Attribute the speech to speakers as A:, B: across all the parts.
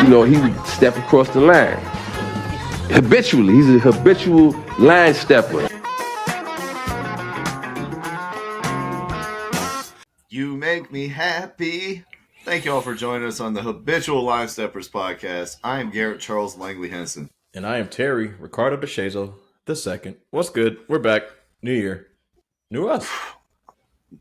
A: he would step across the line. Habitually. He's a habitual line stepper.
B: You make me happy. Thank you all for joining us on the Habitual Line Steppers podcast. I am Garrett Charles Langley Henson.
C: And I am Terry Ricardo DeShazo II. What's good? We're back. New year. New us.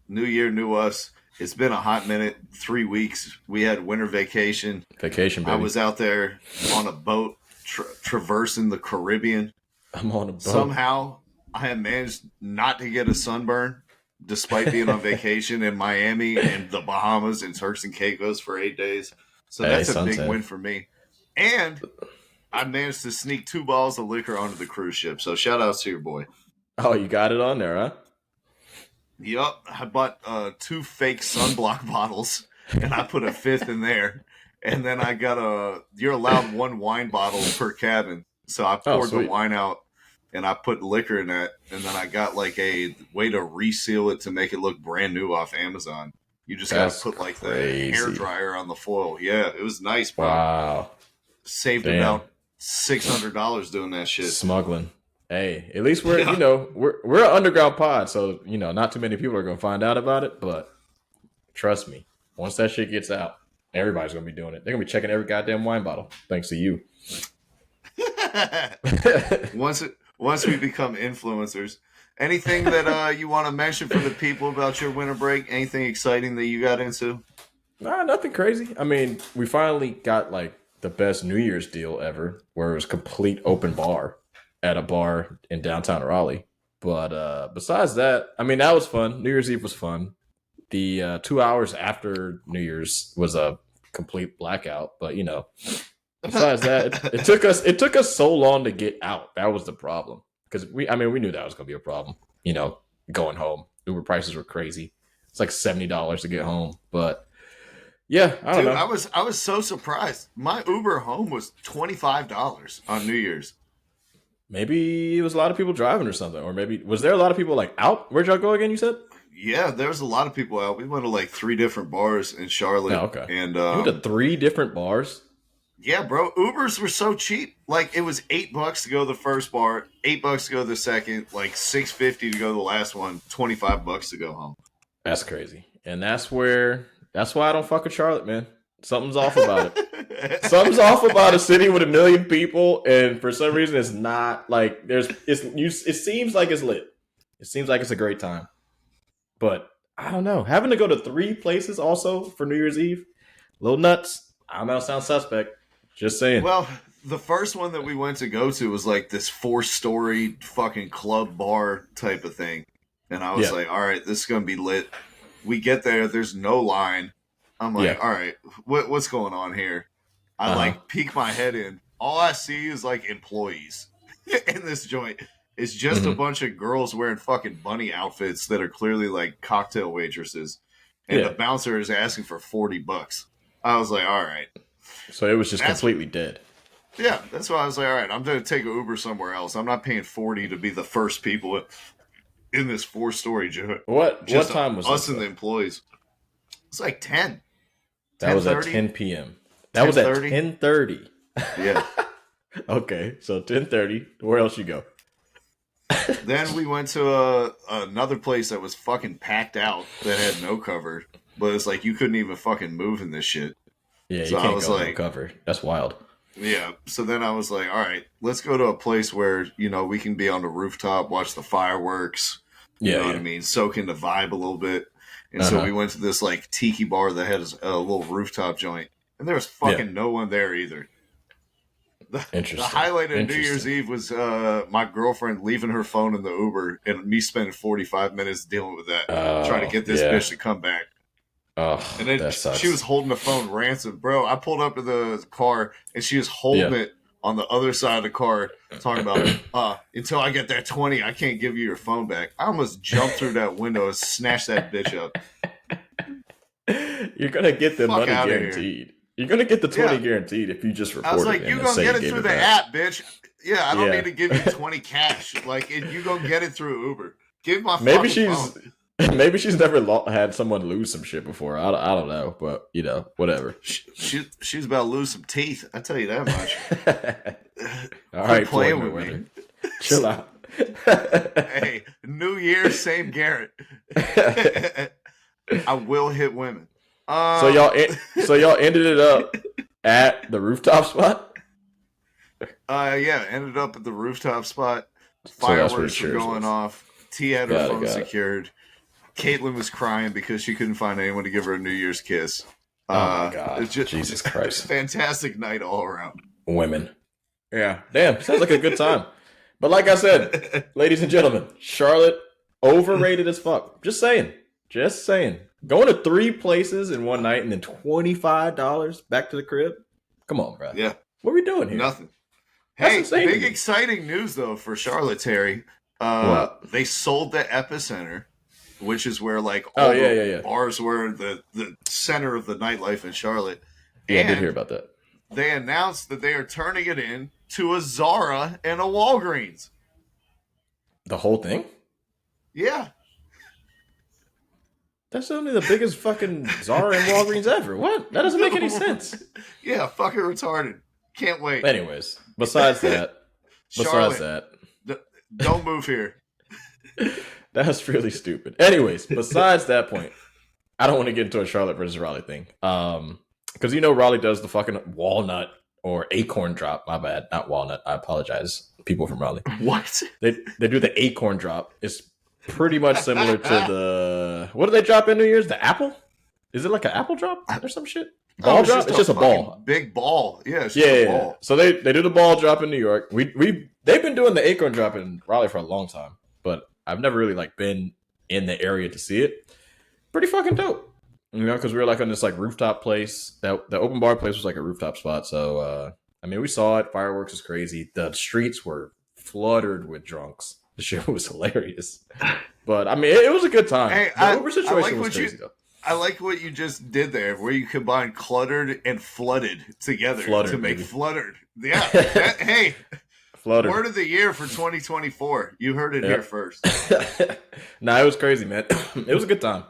B: New year, new us. It's been a hot minute. 3 weeks. We had winter vacation.
C: Vacation, baby.
B: I was out there on a boat traversing the Caribbean.
C: I'm on a boat.
B: Somehow, I have managed not to get a sunburn despite being on vacation in Miami and the Bahamas and Turks and Caicos for 8 days. So that's a big win for me. And I managed to sneak 2 bottles of liquor onto the cruise ship. So shout outs to your boy.
C: Oh, you got it on there, huh?
B: Yup. I bought 2 fake sunblock bottles and I put a 5th in there. And then I got you're allowed 1 wine bottle per cabin. So I poured the wine out and I put liquor in that. And then I got like a way to reseal it to make it look brand new off Amazon. You just got to put like the hair dryer on the foil. Yeah, it was nice, bro.
C: Wow.
B: Saved about $600 doing that shit.
C: Smuggling. Hey, at least we're we're an underground pod, so not too many people are gonna find out about it. But trust me, once that shit gets out, everybody's gonna be doing it. They're gonna be checking every goddamn wine bottle, thanks to you.
B: Once we become influencers, anything that you want to mention for the people about your winter break? Anything exciting that you got into?
C: Nah, nothing crazy. I mean, we finally got like the best New Year's deal ever, where it was complete open bar at a bar in downtown Raleigh. But besides that, I mean, that was fun. New Year's Eve was fun. The 2 hours after New Year's was a complete blackout. But besides that, it took us so long to get out. That was the problem, because we knew that was going to be a problem. Going home, Uber prices were crazy. It's like $70 to get home. But yeah, I don't know.
B: I was so surprised. My Uber home was $25 on New Year's.
C: Maybe it was a lot of people driving or something. Or maybe, was there a lot of people like out? Where'd y'all go again, you said?
B: Yeah, there was a lot of people out. We went to like 3 different bars in Charlotte.
C: Oh, okay.
B: And
C: you went to 3 different bars?
B: Yeah, bro. Ubers were so cheap. Like, it was $8 to go to the first bar, $8 to go to the second, like $6.50 to go to the last one, $25 to go home.
C: That's crazy. And that's why I don't fuck with Charlotte, man. Something's off about it. Something's off about a city with 1 million people, and for some reason, it's not like it seems like it's lit. It seems like it's a great time, but I don't know. Having to go to 3 places also for New Year's Eve, a little nuts. I don't know. Sounds suspect. Just saying.
B: Well, the first one that we went to go to was like this 4-story fucking club bar type of thing, and I was like, all right, this is gonna be lit. We get there, there's no line. I'm like, all right, what's going on here? I like peek my head in. All I see is like employees in this joint. It's just a bunch of girls wearing fucking bunny outfits that are clearly like cocktail waitresses. And the bouncer is asking for $40. I was like, all right.
C: So it was just completely dead.
B: Yeah, that's why I was like, all right, I'm going to take an Uber somewhere else. I'm not paying $40 to be the first people in this 4-story joint.
C: What time was
B: us and the employees? It's like 10.
C: That was at 10 p.m. That was at 10:30.
B: Yeah.
C: Okay, so 10:30. Where else you go?
B: Then we went to another place that was fucking packed out that had no cover, but it's like you couldn't even fucking move in this shit.
C: Yeah, you can't go no cover. That's wild.
B: Yeah. So then I was like, all right, let's go to a place where we can be on the rooftop, watch the fireworks. You know what I mean? Soak in the vibe a little bit. And so we went to this like tiki bar that had a little rooftop joint, and there was fucking no one there either. The highlight of New Year's Eve was my girlfriend leaving her phone in the Uber and me spending 45 minutes dealing with that, trying to get this bitch to come back.
C: Oh,
B: and then she was holding the phone ransom. Bro, I pulled up to the car, and she was holding it on the other side of the car, talking about, until I get that 20, I can't give you your phone back. I almost jumped through that window and snatched that bitch up.
C: You're going to get the money guaranteed. You're going to get the 20 guaranteed if you just report it.
B: I was like, you're going to get it through the app, bitch. Yeah, I don't need to give you 20 cash. Like, and you going to get it through Uber. Give my
C: maybe
B: phone.
C: Maybe she's never had someone lose some shit before. I don't know, but whatever.
B: She's about to lose some teeth. I tell you that much.
C: All right,
B: playing
C: Floyd
B: with
C: Mayweather.
B: me.
C: Chill out.
B: Hey, New Year, same Garrett. I will hit women.
C: So y'all ended it up at the rooftop spot.
B: Yeah, ended up at the rooftop spot.
C: So that's where
B: Fireworks were going off. T had her phone secured. Caitlin was crying because she couldn't find anyone to give her a New Year's kiss.
C: Oh my God.
B: It's just
C: Jesus Christ.
B: Fantastic night all around.
C: Women. Yeah. Damn. Sounds like a good time. But like I said, ladies and gentlemen, Charlotte overrated as fuck. Just saying. Going to 3 places in one night and then $25 back to the crib. Come on, bro.
B: Yeah.
C: What are we doing here?
B: Nothing.
C: That's
B: Hey, big exciting news though for Charlotte, Terry. They sold the epicenter, which is where like all the bars were, the center of the nightlife in Charlotte.
C: Yeah, I did hear about that.
B: They announced that they are turning it in to a Zara and a Walgreens.
C: The whole thing?
B: Yeah.
C: That's only the biggest fucking Zara and Walgreens ever. What? That doesn't make any sense.
B: Yeah, fucking retarded. Can't wait.
C: Anyways, besides that,
B: don't move here.
C: That's really stupid. Anyways, besides that point, I don't want to get into a Charlotte versus Raleigh thing. Because Raleigh does the fucking walnut or acorn drop. My bad, not walnut. I apologize, people from Raleigh.
B: What?
C: They do the acorn drop. It's pretty much similar to the what do they drop in New Year's? The apple? Is it like an apple drop or some shit? Ball drop? It's just a ball.
B: Big ball. Yeah.
C: A ball. So they do the ball drop in New York. They've been doing the acorn drop in Raleigh for a long time, but I've never really like been in the area to see it. Pretty fucking dope. Because we were like on this like rooftop place. The open bar place was like a rooftop spot. So we saw it. Fireworks was crazy. The streets were flooded with drunks. The shit was hilarious. But it was a good time.
B: Hey,
C: the Uber situation was crazy though.
B: I like what you just did there, where you combine cluttered and flooded together to make fluttered. Yeah. Hey, fluttered. Word of the year for 2024. You heard it here first.
C: Nah, it was crazy, man. It was a good time.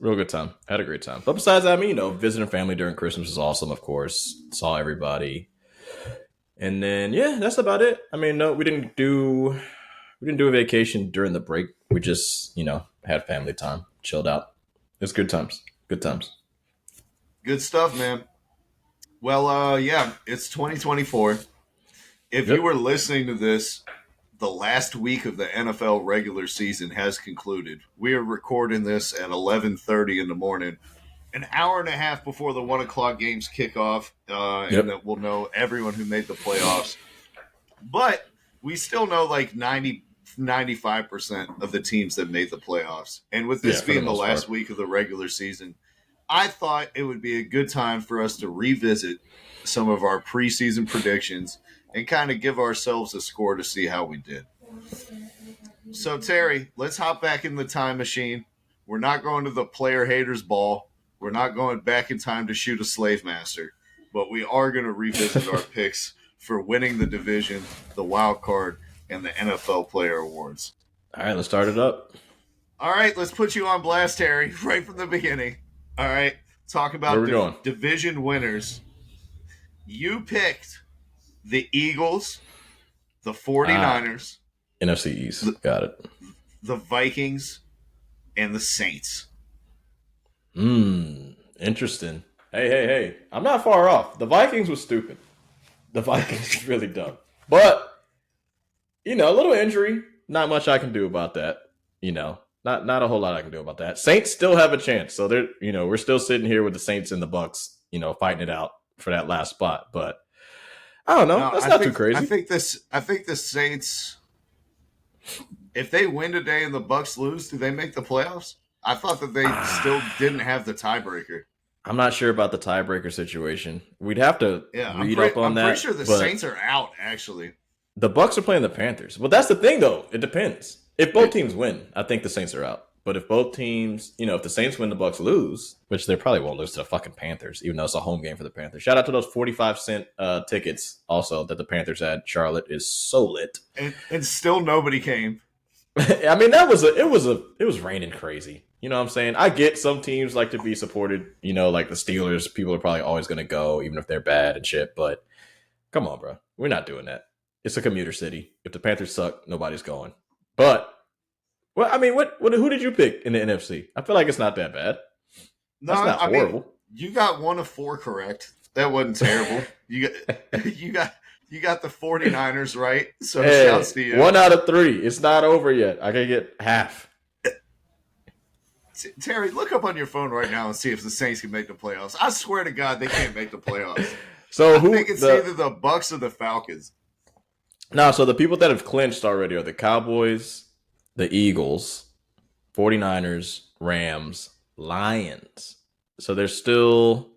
C: Real good time. Had a great time. But besides that, visiting family during Christmas was awesome, of course. Saw everybody. And then, yeah, that's about it. No, we didn't do a vacation during the break. We just, had family time, chilled out. It's good times. Good times.
B: Good stuff, man. Well, yeah, it's 2024. If you were listening to this, the last week of the NFL regular season has concluded. We are recording this at 11:30 in the morning, an hour and a half before the 1 o'clock games kick off, and that we'll know everyone who made the playoffs. But we still know like 95% of the teams that made the playoffs. And with this being the last week of the regular season, I thought it would be a good time for us to revisit some of our preseason predictions and kind of give ourselves a score to see how we did. So, Terry, let's hop back in the time machine. We're not going to the player haters ball. We're not going back in time to shoot a slave master. But we are going to revisit our picks for winning the division, the wild card, and the NFL Player Awards.
C: All right, let's start it up.
B: All right, let's put you on blast, Harry, right from the beginning. All right, talk about division winners. You picked the Eagles, the 49ers.
C: NFC East, got it.
B: The Vikings, and the Saints.
C: Interesting. Hey. I'm not far off. The Vikings was stupid. The Vikings is really dumb. But a little injury, not much I can do about that. Not a whole lot I can do about that. Saints still have a chance. So they're, we're still sitting here with the Saints and the Bucks, fighting it out for that last spot. But I don't know. That's not too crazy.
B: I think the Saints, if they win today and the Bucks lose, do they make the playoffs? I thought that they still didn't have the tiebreaker.
C: I'm not sure about the tiebreaker situation. We'd have to read up on that.
B: I'm pretty sure the Saints are out, actually.
C: The Bucks are playing the Panthers. But that's the thing, though. It depends. If both teams win, I think the Saints are out. But if both teams, if the Saints win, the Bucks lose, which they probably won't lose to the fucking Panthers, even though it's a home game for the Panthers. Shout out to those 45-cent tickets also that the Panthers had. Charlotte is so lit.
B: And still nobody came.
C: I mean, it was raining crazy. You know what I'm saying? I get some teams like to be supported, you know, like the Steelers, people are probably always going to go even if they're bad and shit, but come on, bro. We're not doing that. It's a commuter city. If the Panthers suck, nobody's going. But well, I mean, who did you pick in the NFC? I feel like it's not that bad.
B: No,
C: That's not
B: I
C: horrible.
B: mean, you got 1 of 4 correct. That wasn't terrible. You got the 49ers right. So
C: Hey,
B: shouts to you.
C: 1 out of 3. It's not over yet. I can get half.
B: Terry, look up on your phone right now and see if the Saints can make the playoffs. I swear to God, they can't make the playoffs.
C: So
B: I think it's either the Bucks or the Falcons.
C: No, so the people that have clinched already are the Cowboys, the Eagles, 49ers, Rams, Lions. So there's still,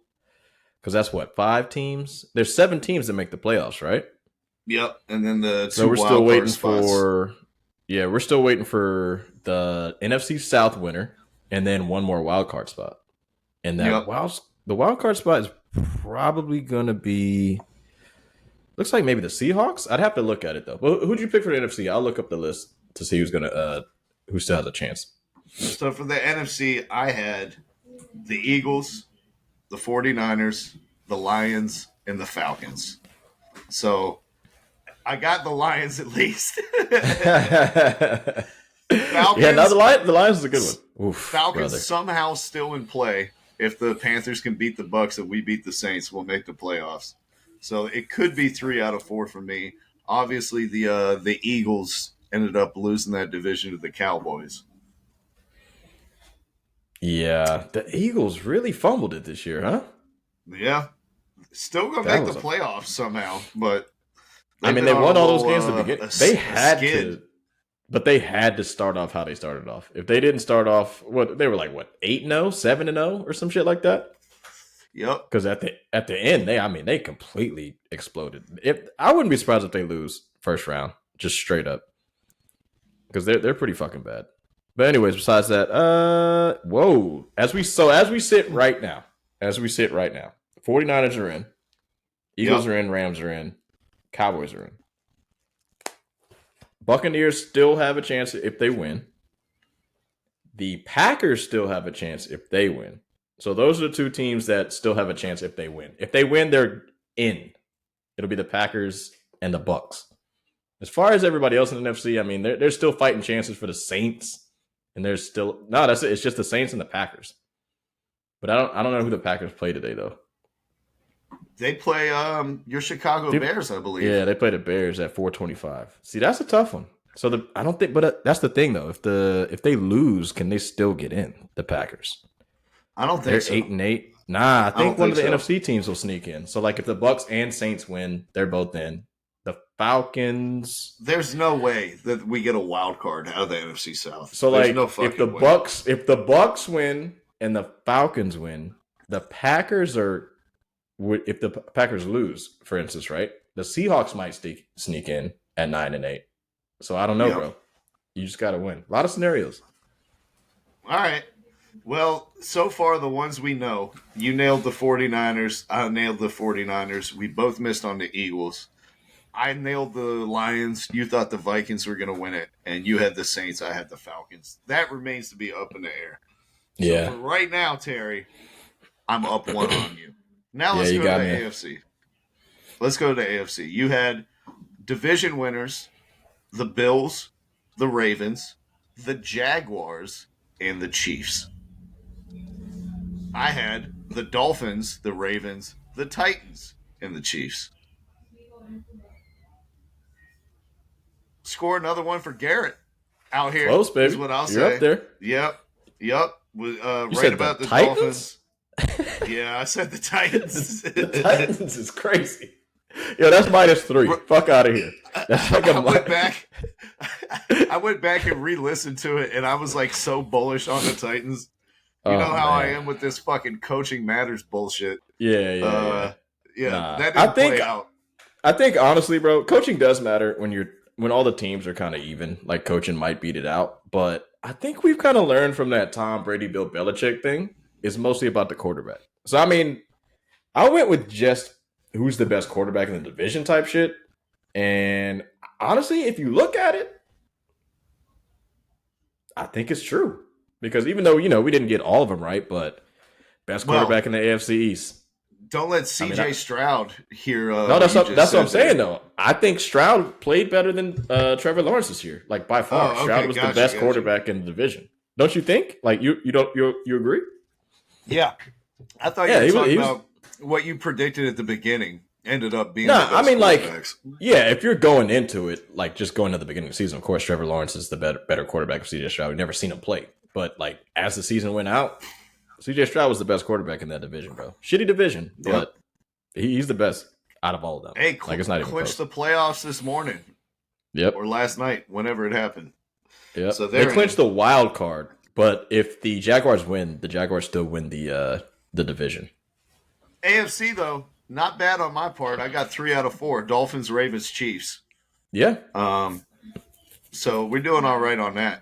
C: because that's what, 5 teams? There's 7 teams that make the playoffs, right?
B: Yep, and then the 2
C: So we're
B: wild
C: still
B: card
C: waiting
B: spots.
C: we're still waiting for the NFC South winner and then one more wild card spot. And that the wild card spot is probably going to be, looks like maybe the Seahawks. I'd have to look at it though. Well, who'd you pick for the NFC? I'll look up the list to see who still has a chance.
B: So for the NFC, I had the Eagles, the 49ers, the Lions, and the Falcons. So I got the Lions at least. Falcons,
C: yeah, no, the Lions is a good one. Oof,
B: Falcons
C: brother.
B: somehow still in play. If the Panthers can beat the Bucks and we beat the Saints, we'll make the playoffs. So it could be 3 out of 4 for me. Obviously, the Eagles ended up losing that division to the Cowboys.
C: Yeah, the Eagles really fumbled it this year, huh?
B: Yeah, still gonna
C: That
B: make the
C: was
B: playoffs somehow, but
C: I mean,
B: been
C: they
B: on
C: won
B: a
C: all those
B: little,
C: games at the beginning.
B: a
C: They had
B: skid.
C: to, but they had to start off how they started off. If they didn't start off, what they were like, what 8-0, 7-0, or some shit like that.
B: Yep.
C: Because at the end, they completely exploded. If I wouldn't be surprised if they lose first round, just straight up, because they're pretty fucking bad. But anyways, besides that, whoa, as we sit right now, 49ers are in, Eagles are in, Rams are in, Cowboys are in. Buccaneers still have a chance if they win. The Packers still have a chance if they win. So those are the 2 teams that still have a chance if they win. If they win, they're in. It'll be the Packers and the Bucks. As far as everybody else in the NFC, I mean, they're still fighting chances for the Saints, and there's still that's it. It's just the Saints and the Packers. But I don't know who the Packers play today though.
B: They play your Chicago Bears, I believe.
C: Yeah, they play the Bears at 4:25. See, that's a tough one. So I don't think, but that's the thing though. If they lose, can they still get in? The Packers.
B: I don't think
C: They're
B: so.
C: 8-8. Nah, I think one of the
B: so.
C: NFC teams will sneak in. So like if the Bucks and Saints win, they're both in. The Falcons.
B: There's no way that we get a wild card out of the NFC South.
C: So
B: There's
C: like
B: no
C: if the Bucks win and the Falcons win, the Packers are. If the Packers lose, for instance, right, the Seahawks might sneak in at 9-8. So I don't know, bro. You just got to win. A lot of scenarios.
B: All right. Well, so far the ones we know, you nailed the 49ers. I nailed the 49ers. We both missed on the Eagles. I nailed the Lions. You thought the Vikings were going to win it, and you had the Saints. I had the Falcons. That remains to be up in the air.
C: Yeah.
B: So for right now, Terry, I'm up 1 on you. Now let's go to the AFC. Let's go to the AFC. You had division winners, the Bills, the Ravens, the Jaguars, and the Chiefs. I had the Dolphins, the Ravens, the Titans, and the Chiefs. Score another one for Garrett out here.
C: Close, baby.
B: Is what I'll
C: You're
B: say.
C: Up there.
B: Yep. Right about the
C: Titans?
B: Dolphins. Yeah, I said the Titans.
C: The Titans is crazy. Yo, that's -3. Fuck out of here. That's like
B: I went back and re-listened to it, and I was like so bullish on the Titans. You know how I am with this fucking coaching matters bullshit.
C: Yeah.
B: That didn't play out.
C: I think honestly, bro, coaching does matter when all the teams are kind of even. Like coaching might beat it out, but I think we've kind of learned from that Tom Brady, Bill Belichick thing. It's mostly about the quarterback. So I mean, I went with just who's the best quarterback in the division type shit. And honestly, if you look at it, I think it's true because even though we didn't get all of them right, but best quarterback in the AFC East.
B: Don't let CJ Stroud hear.
C: No, that's what I'm saying though. I think Stroud played better than Trevor Lawrence this year, like by far.
B: Okay,
C: Stroud was the best quarterback in the division. Don't you think? Like you agree?
B: Yeah, I thought you were talking about what you predicted at the beginning. Ended up being
C: I mean, if you're going into it, like just going to the beginning of the season, of course, Trevor Lawrence is the better quarterback of CJ Stroud. We've never seen him play, but like as the season went out, CJ Stroud was the best quarterback in that division, bro. Shitty division, but he's the best out of all of them.
B: Hey,
C: like it's not even
B: clinched the playoffs this morning.
C: Yep,
B: or last night, whenever it happened.
C: Yep. So they clinched the wild card, but if the Jaguars win, the Jaguars still win the division.
B: AFC though. Not bad on my part. I got 3 out of 4. Dolphins, Ravens, Chiefs.
C: Yeah.
B: So we're doing all right on that.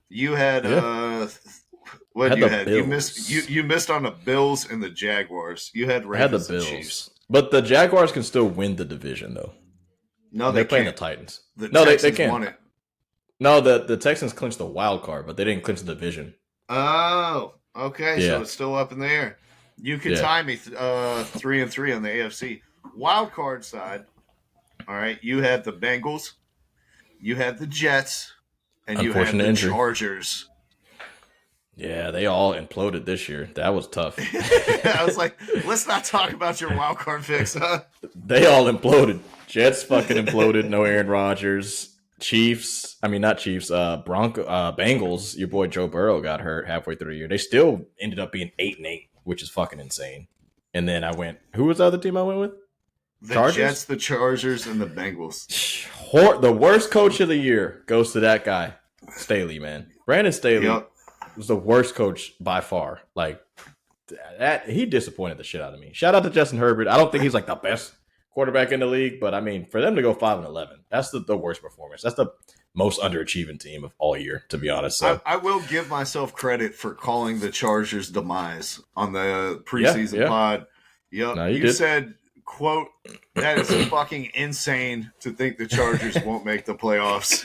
B: You had what did you had? You missed on the Bills and the Jaguars. You had Ravens and Chiefs.
C: But the Jaguars can still win the division though.
B: No,
C: they're playing
B: can't.
C: the Titans.
B: The Texans they can't. Won it.
C: No, the Texans clinched the wild card, but they didn't clinch the division.
B: Oh, okay. Yeah. So it's still up in the air. You can tie me 3-3 on the AFC. Wild card side, all right, you had the Bengals, you had the Jets, and you had the Chargers.
C: Yeah, they all imploded this year. That was tough.
B: I was like, let's not talk about your wild card picks, huh?
C: They all imploded. Jets fucking imploded. No Aaron Rodgers. Chiefs. I mean, not Chiefs. Bengals. Your boy Joe Burrow got hurt halfway through the year. They still ended up being 8-8. Which is fucking insane. And then I went. Who was the other team I went with?
B: The Chargers? Jets, the Chargers, and the Bengals.
C: The worst coach of the year goes to that guy, Staley. Man, Brandon Staley was the worst coach by far. Like that, he disappointed the shit out of me. Shout out to Justin Herbert. I don't think he's like the best quarterback in the league, but I mean, for them to go 5-11, that's the worst performance. That's the most underachieving team of all year, to be honest. So
B: I will give myself credit for calling the Chargers' demise on the preseason pod. Yep. No, you said, quote, that is fucking insane to think the Chargers won't make the playoffs.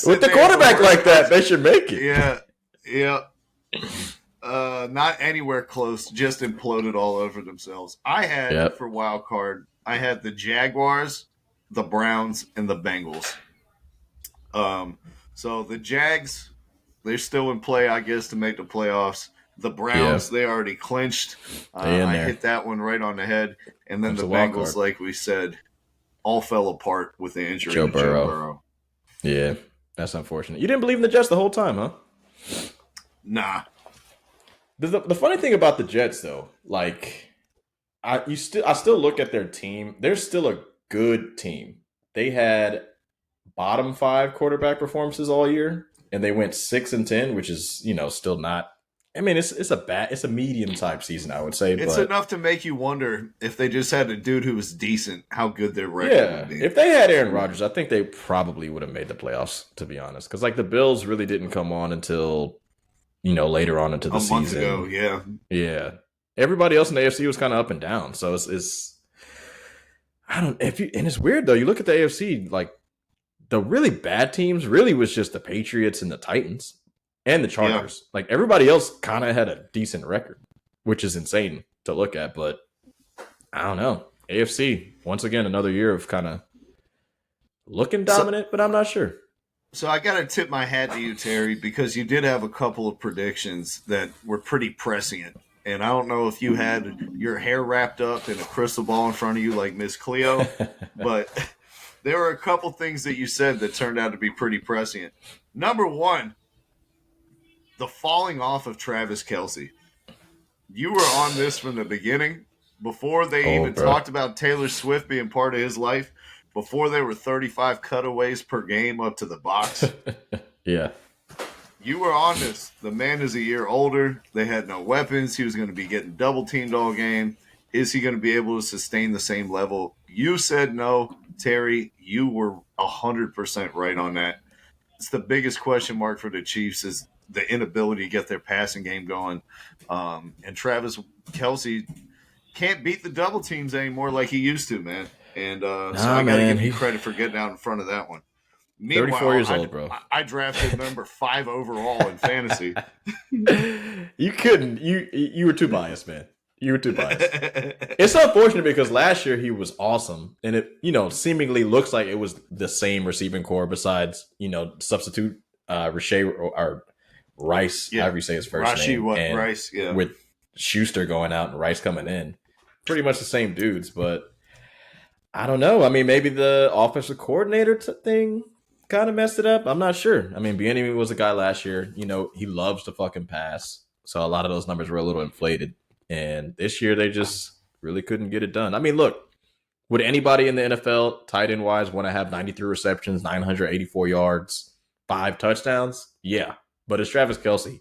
C: With the quarterback like that, they should make it.
B: Yeah. Not anywhere close, just imploded all over themselves. I had, for wild card, I had the Jaguars, the Browns, and the Bengals. So the Jags, they're still in play, I guess, to make the playoffs. The Browns, they already clinched. I hit that one right on the head. And then the Bengals, like we said, all fell apart with the injury of Joe Burrow.
C: Yeah, that's unfortunate. You didn't believe in the Jets the whole time, huh?
B: Nah.
C: The funny thing about the Jets, though, like, I still look at their team. They're still a good team. They had bottom 5 quarterback performances all year, and they went 6-10, which is still not. I mean, it's a medium type season, I would say.
B: It's enough to make you wonder if they just had a dude who was decent, how good their record would be.
C: If they had Aaron Rodgers, I think they probably would have made the playoffs, to be honest. Because like the Bills really didn't come on until later on into the season. A month
B: ago,
C: yeah. Everybody else in the AFC was kind of up and down, so it's I don't and it's weird though. You look at the AFC, like the really bad teams really was just the Patriots and the Titans. And the Chargers. Like, everybody else kind of had a decent record, which is insane to look at. But, I don't know. AFC, once again, another year of kind of looking dominant, but I'm not sure.
B: So, I got to tip my hat to you, Terry, because you did have a couple of predictions that were pretty prescient. And I don't know if you had your hair wrapped up in a crystal ball in front of you like Miss Cleo, but there were a couple things that you said that turned out to be pretty prescient. Number one, the falling off of Travis Kelce. You were on this from the beginning, before they even talked about Taylor Swift being part of his life, before there were 35 cutaways per game up to the box.
C: Yeah.
B: You were on this. The man is a year older. They had no weapons. He was going to be getting double teamed all game. Is he going to be able to sustain the same level? You said no. Terry, you were 100% right on that. It's the biggest question mark for the Chiefs is the inability to get their passing game going. And Travis Kelce can't beat the double teams anymore like he used to, man. And so I got to give you credit for getting out in front of that one. Meanwhile,
C: 34 years old, bro.
B: I drafted number 5 overall in fantasy.
C: You couldn't. You were too biased, man. You were too biased. It's unfortunate because last year he was awesome, and it seemingly looks like it was the same receiving core besides substitute Rashay or Rice, however you say his first name, and
B: Rice,
C: with Schuster going out and Rice coming in, pretty much the same dudes. But I don't know. I mean, maybe the offensive coordinator thing kind of messed it up. I'm not sure. I mean, Bieniemy was a guy last year. He loves to fucking pass, so a lot of those numbers were a little inflated. And this year, they just really couldn't get it done. I mean, look, would anybody in the NFL, tight end wise, want to have 93 receptions, 984 yards, 5 touchdowns? Yeah, but it's Travis Kelce,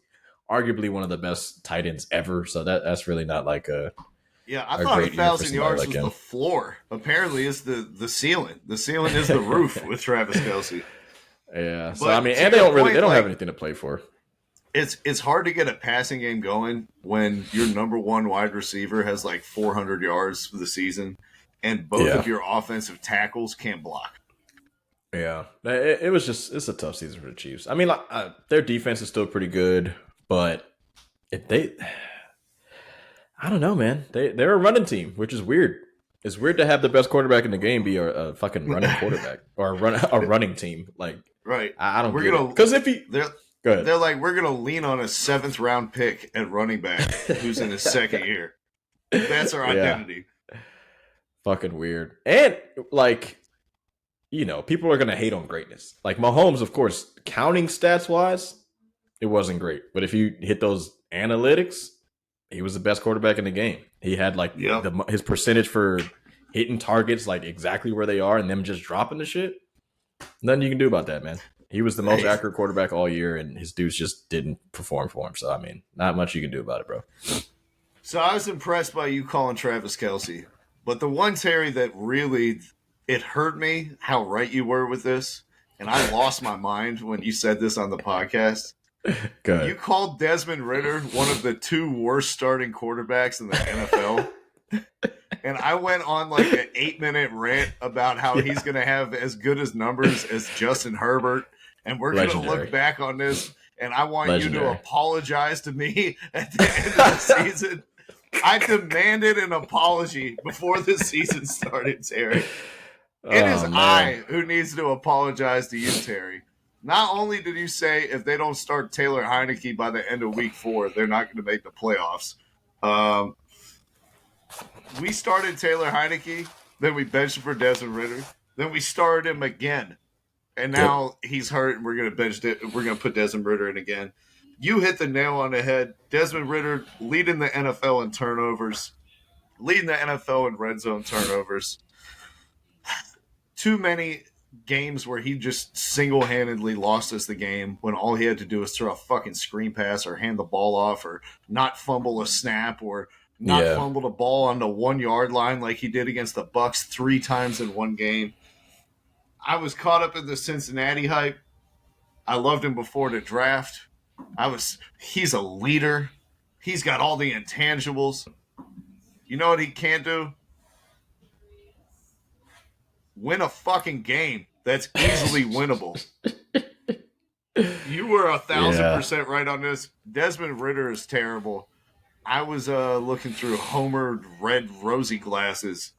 C: arguably one of the best tight ends ever. So that's really not like a
B: I thought 1,000 yards was the floor. Apparently, it's the ceiling. The ceiling is the roof with Travis Kelce.
C: Yeah. So I mean, and they don't have anything to play for.
B: It's hard to get a passing game going when your number one wide receiver has like 400 yards for the season, and both of your offensive tackles can't block.
C: Yeah, it's a tough season for the Chiefs. I mean, their defense is still pretty good, but I don't know, man. They're a running team, which is weird. It's weird to have the best quarterback in the game be a fucking running quarterback or a running team. Like,
B: right?
C: I don't get it. Because
B: they're like, we're gonna lean on a 7th round pick at running back who's in his second year. That's our identity.
C: Fucking weird. And like, people are gonna hate on greatness. Like Mahomes, of course, counting stats wise, it wasn't great. But if you hit those analytics, he was the best quarterback in the game. He had like his percentage for hitting targets like exactly where they are and them just dropping the shit. Nothing you can do about that, man. He was the most accurate quarterback all year, and his dudes just didn't perform for him. So, I mean, not much you can do about it, bro.
B: So, I was impressed by you calling Travis Kelce. But the one, Terry, that really, it hurt me how right you were with this. And I lost my mind when you said this on the podcast.
C: Good.
B: You called Desmond Ridder one of the 2 worst starting quarterbacks in the NFL. And I went on like an 8-minute rant about how he's going to have as good as numbers as Justin Herbert. And we're going to look back on this, and I want you to apologize to me at the end of the season. I demanded an apology before the season started, Terry. It is I who needs to apologize to you, Terry. Not only did you say if they don't start Taylor Heineke by the end of week 4, they're not going to make the playoffs. We started Taylor Heineke, then we benched him for Desmond Ridder, then we started him again. And now he's hurt, and we're going to put Desmond Ridder in again. You hit the nail on the head. Desmond Ridder leading the NFL in turnovers, leading the NFL in red zone turnovers. Too many games where he just single-handedly lost us the game when all he had to do was throw a fucking screen pass or hand the ball off or not fumble a snap or not fumble the ball on the 1-yard line like he did against the Bucs 3 times in one game. I was caught up in the Cincinnati hype. I loved him before the draft. He's a leader. He's got all the intangibles. You know what he can't do? Win a fucking game that's easily winnable. You were 1,000% right on this. Desmond Ridder is terrible. I was looking through Homer red rosy glasses.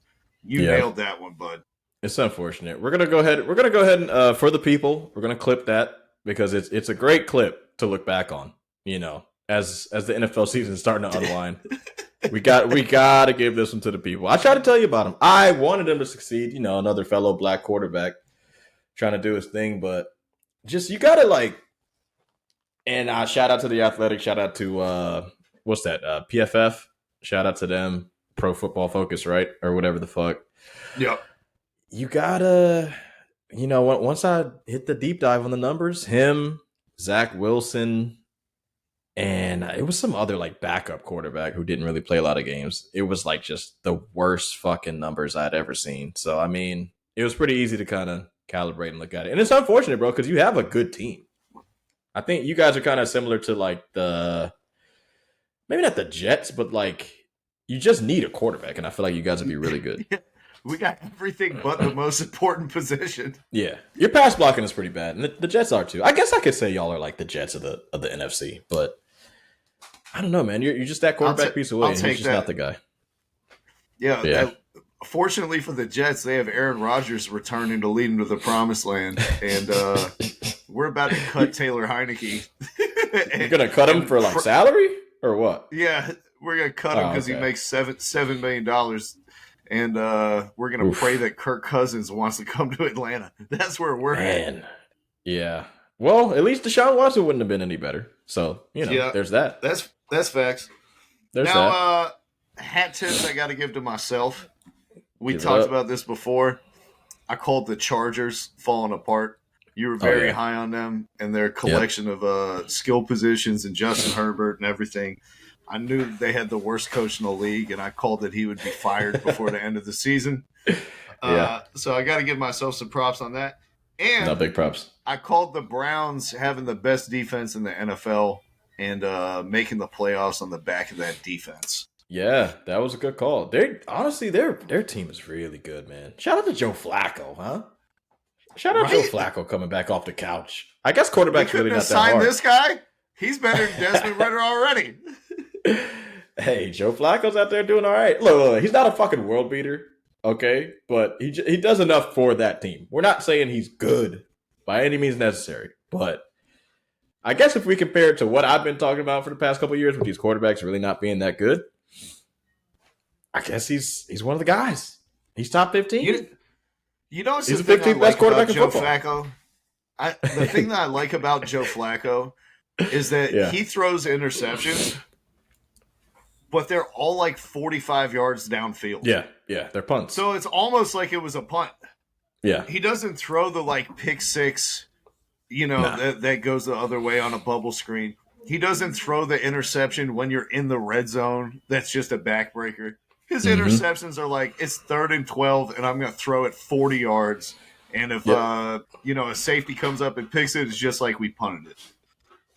B: You nailed that one, bud.
C: It's unfortunate. We're gonna go ahead and for the people, we're gonna clip that because it's a great clip to look back on. As the NFL season is starting to unwind, we got to give this one to the people. I tried to tell you about him. I wanted him to succeed. Another fellow black quarterback trying to do his thing, but just you gotta like. And shout out to the Athletic. Shout out to what's that? PFF. Shout out to them. Pro Football Focus, right, or whatever the fuck.
B: Yep.
C: You gotta, once I hit the deep dive on the numbers, him, Zach Wilson, and it was some other like backup quarterback who didn't really play a lot of games. It was like just the worst fucking numbers I'd ever seen. So, I mean, it was pretty easy to kind of calibrate and look at it. And it's unfortunate, bro, because you have a good team. I think you guys are kind of similar to like maybe not the Jets, but like you just need a quarterback. And I feel like you guys would be really good.
B: We got everything but the most important position.
C: Yeah, your pass blocking is pretty bad, and the Jets are too. I guess I could say y'all are like the Jets of the NFC, but I don't know, man. You're just that quarterback piece away, and he's just not the guy.
B: Yeah. Fortunately for the Jets, they have Aaron Rodgers returning to lead them to the promised land, and we're about to cut Taylor Heineke.
C: You're gonna cut him for like salary or what?
B: Yeah, we're gonna cut him because he makes $7 million, and we're gonna pray that Kirk Cousins wants to come to Atlanta. That's where we're at.
C: Yeah. Well, at least Deshaun Watson wouldn't have been any better. So there's that.
B: That's facts.
C: There's that.
B: Hat tips I got to give to myself. We talked about this before. I called the Chargers falling apart. You were very high on them and their collection of skill positions and Justin Herbert and everything. I knew they had the worst coach in the league, and I called that he would be fired before the end of the season. So I got to give myself some props on that. And
C: no big props.
B: I called the Browns having the best defense in the NFL and making the playoffs on the back of that defense.
C: Yeah, that was a good call. Honestly, their team is really good, man. Shout out to Joe Flacco, huh? Shout out Joe Flacco coming back off the couch. I guess quarterback's really not that hard.
B: Sign this guy? He's better than Desmond Ridder already.
C: Hey, Joe Flacco's out there doing all right. Look, he's not a fucking world beater, okay? But he does enough for that team. We're not saying he's good by any means necessary, but I guess if we compare it to what I've been talking about for the past couple of years with these quarterbacks really not being that good, I guess he's one of the guys. He's top 15.
B: You know,
C: he's the 15th best quarterback in football.
B: Flacco. The thing that I like about Joe Flacco is that he throws interceptions, but they're all like 45 yards downfield.
C: Yeah, they're punts.
B: So it's almost like it was a punt.
C: Yeah.
B: He doesn't throw the like pick six, that goes the other way on a bubble screen. He doesn't throw the interception when you're in the red zone. That's just a backbreaker. His interceptions are like, it's 3rd and 12, and I'm going to throw it 40 yards. And if, a safety comes up and picks it, it's just like we punted it.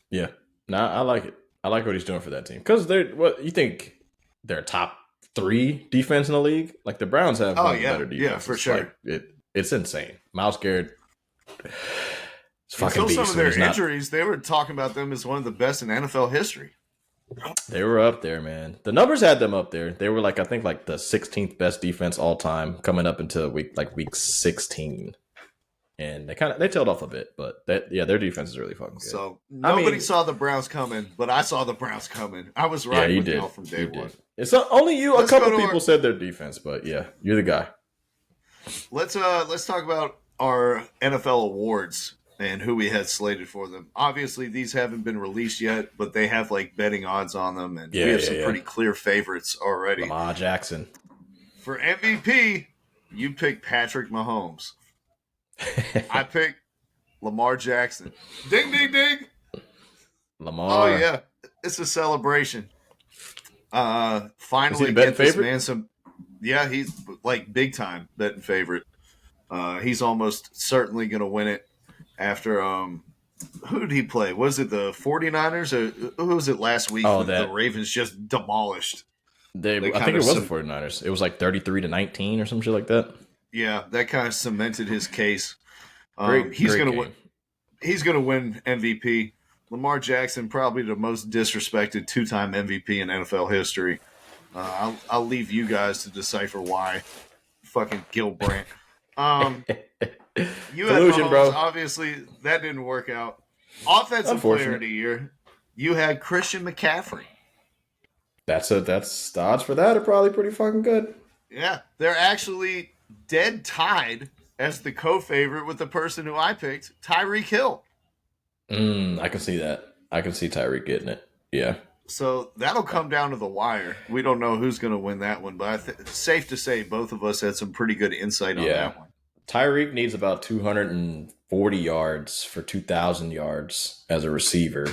C: Yeah. Nah, I like it. I like what he's doing for that team. Because you think they're top 3 defense in the league? Like, the Browns have better defense.
B: Yeah, for sure.
C: Like, it's insane. Myles Garrett.
B: Until some of their injuries, they were talking about them as one of the best in NFL history.
C: They were up there, man. The numbers had them up there. They were I think the 16th best defense all time coming up into week 16. And they tailed off a bit, but their defense is really fucking good.
B: So nobody saw the Browns coming, but I saw the Browns coming. I was right with y'all from day one.
C: It's only you. A couple people said their defense, but yeah, you're the guy.
B: Let's talk about our NFL awards and who we had slated for them. Obviously, these haven't been released yet, but they have betting odds on them, and we have some pretty clear favorites already.
C: Lamar Jackson. For
B: MVP, you picked Patrick Mahomes. I picked Lamar Jackson. Ding, ding, ding.
C: Lamar.
B: Oh, yeah. It's a celebration. Finally get this man some... Yeah, he's big time betting favorite. He's almost certainly going to win it. After, who did he play? Was it the 49ers or who was it last week? The Ravens just demolished.
C: I think it was the 49ers. It was 33-19 or some shit like that.
B: Yeah, that kind of cemented his case. He's going to win. He's going to win MVP. Lamar Jackson, probably the most disrespected 2-time MVP in NFL history. I'll leave you guys to decipher why. Fucking Gil Brandt. You had Mahomes, bro. Obviously, that didn't work out. Offensive player of the year, you had Christian McCaffrey.
C: The odds for that are probably pretty fucking good.
B: Yeah, they're actually dead tied as the co-favorite with the person who I picked, Tyreek Hill.
C: I can see that. I can see Tyreek getting it. Yeah.
B: So that'll come down to the wire. We don't know who's going to win that one, but it's safe to say both of us had some pretty good insight on that one.
C: Tyreek needs about 240 yards for 2,000 yards as a receiver.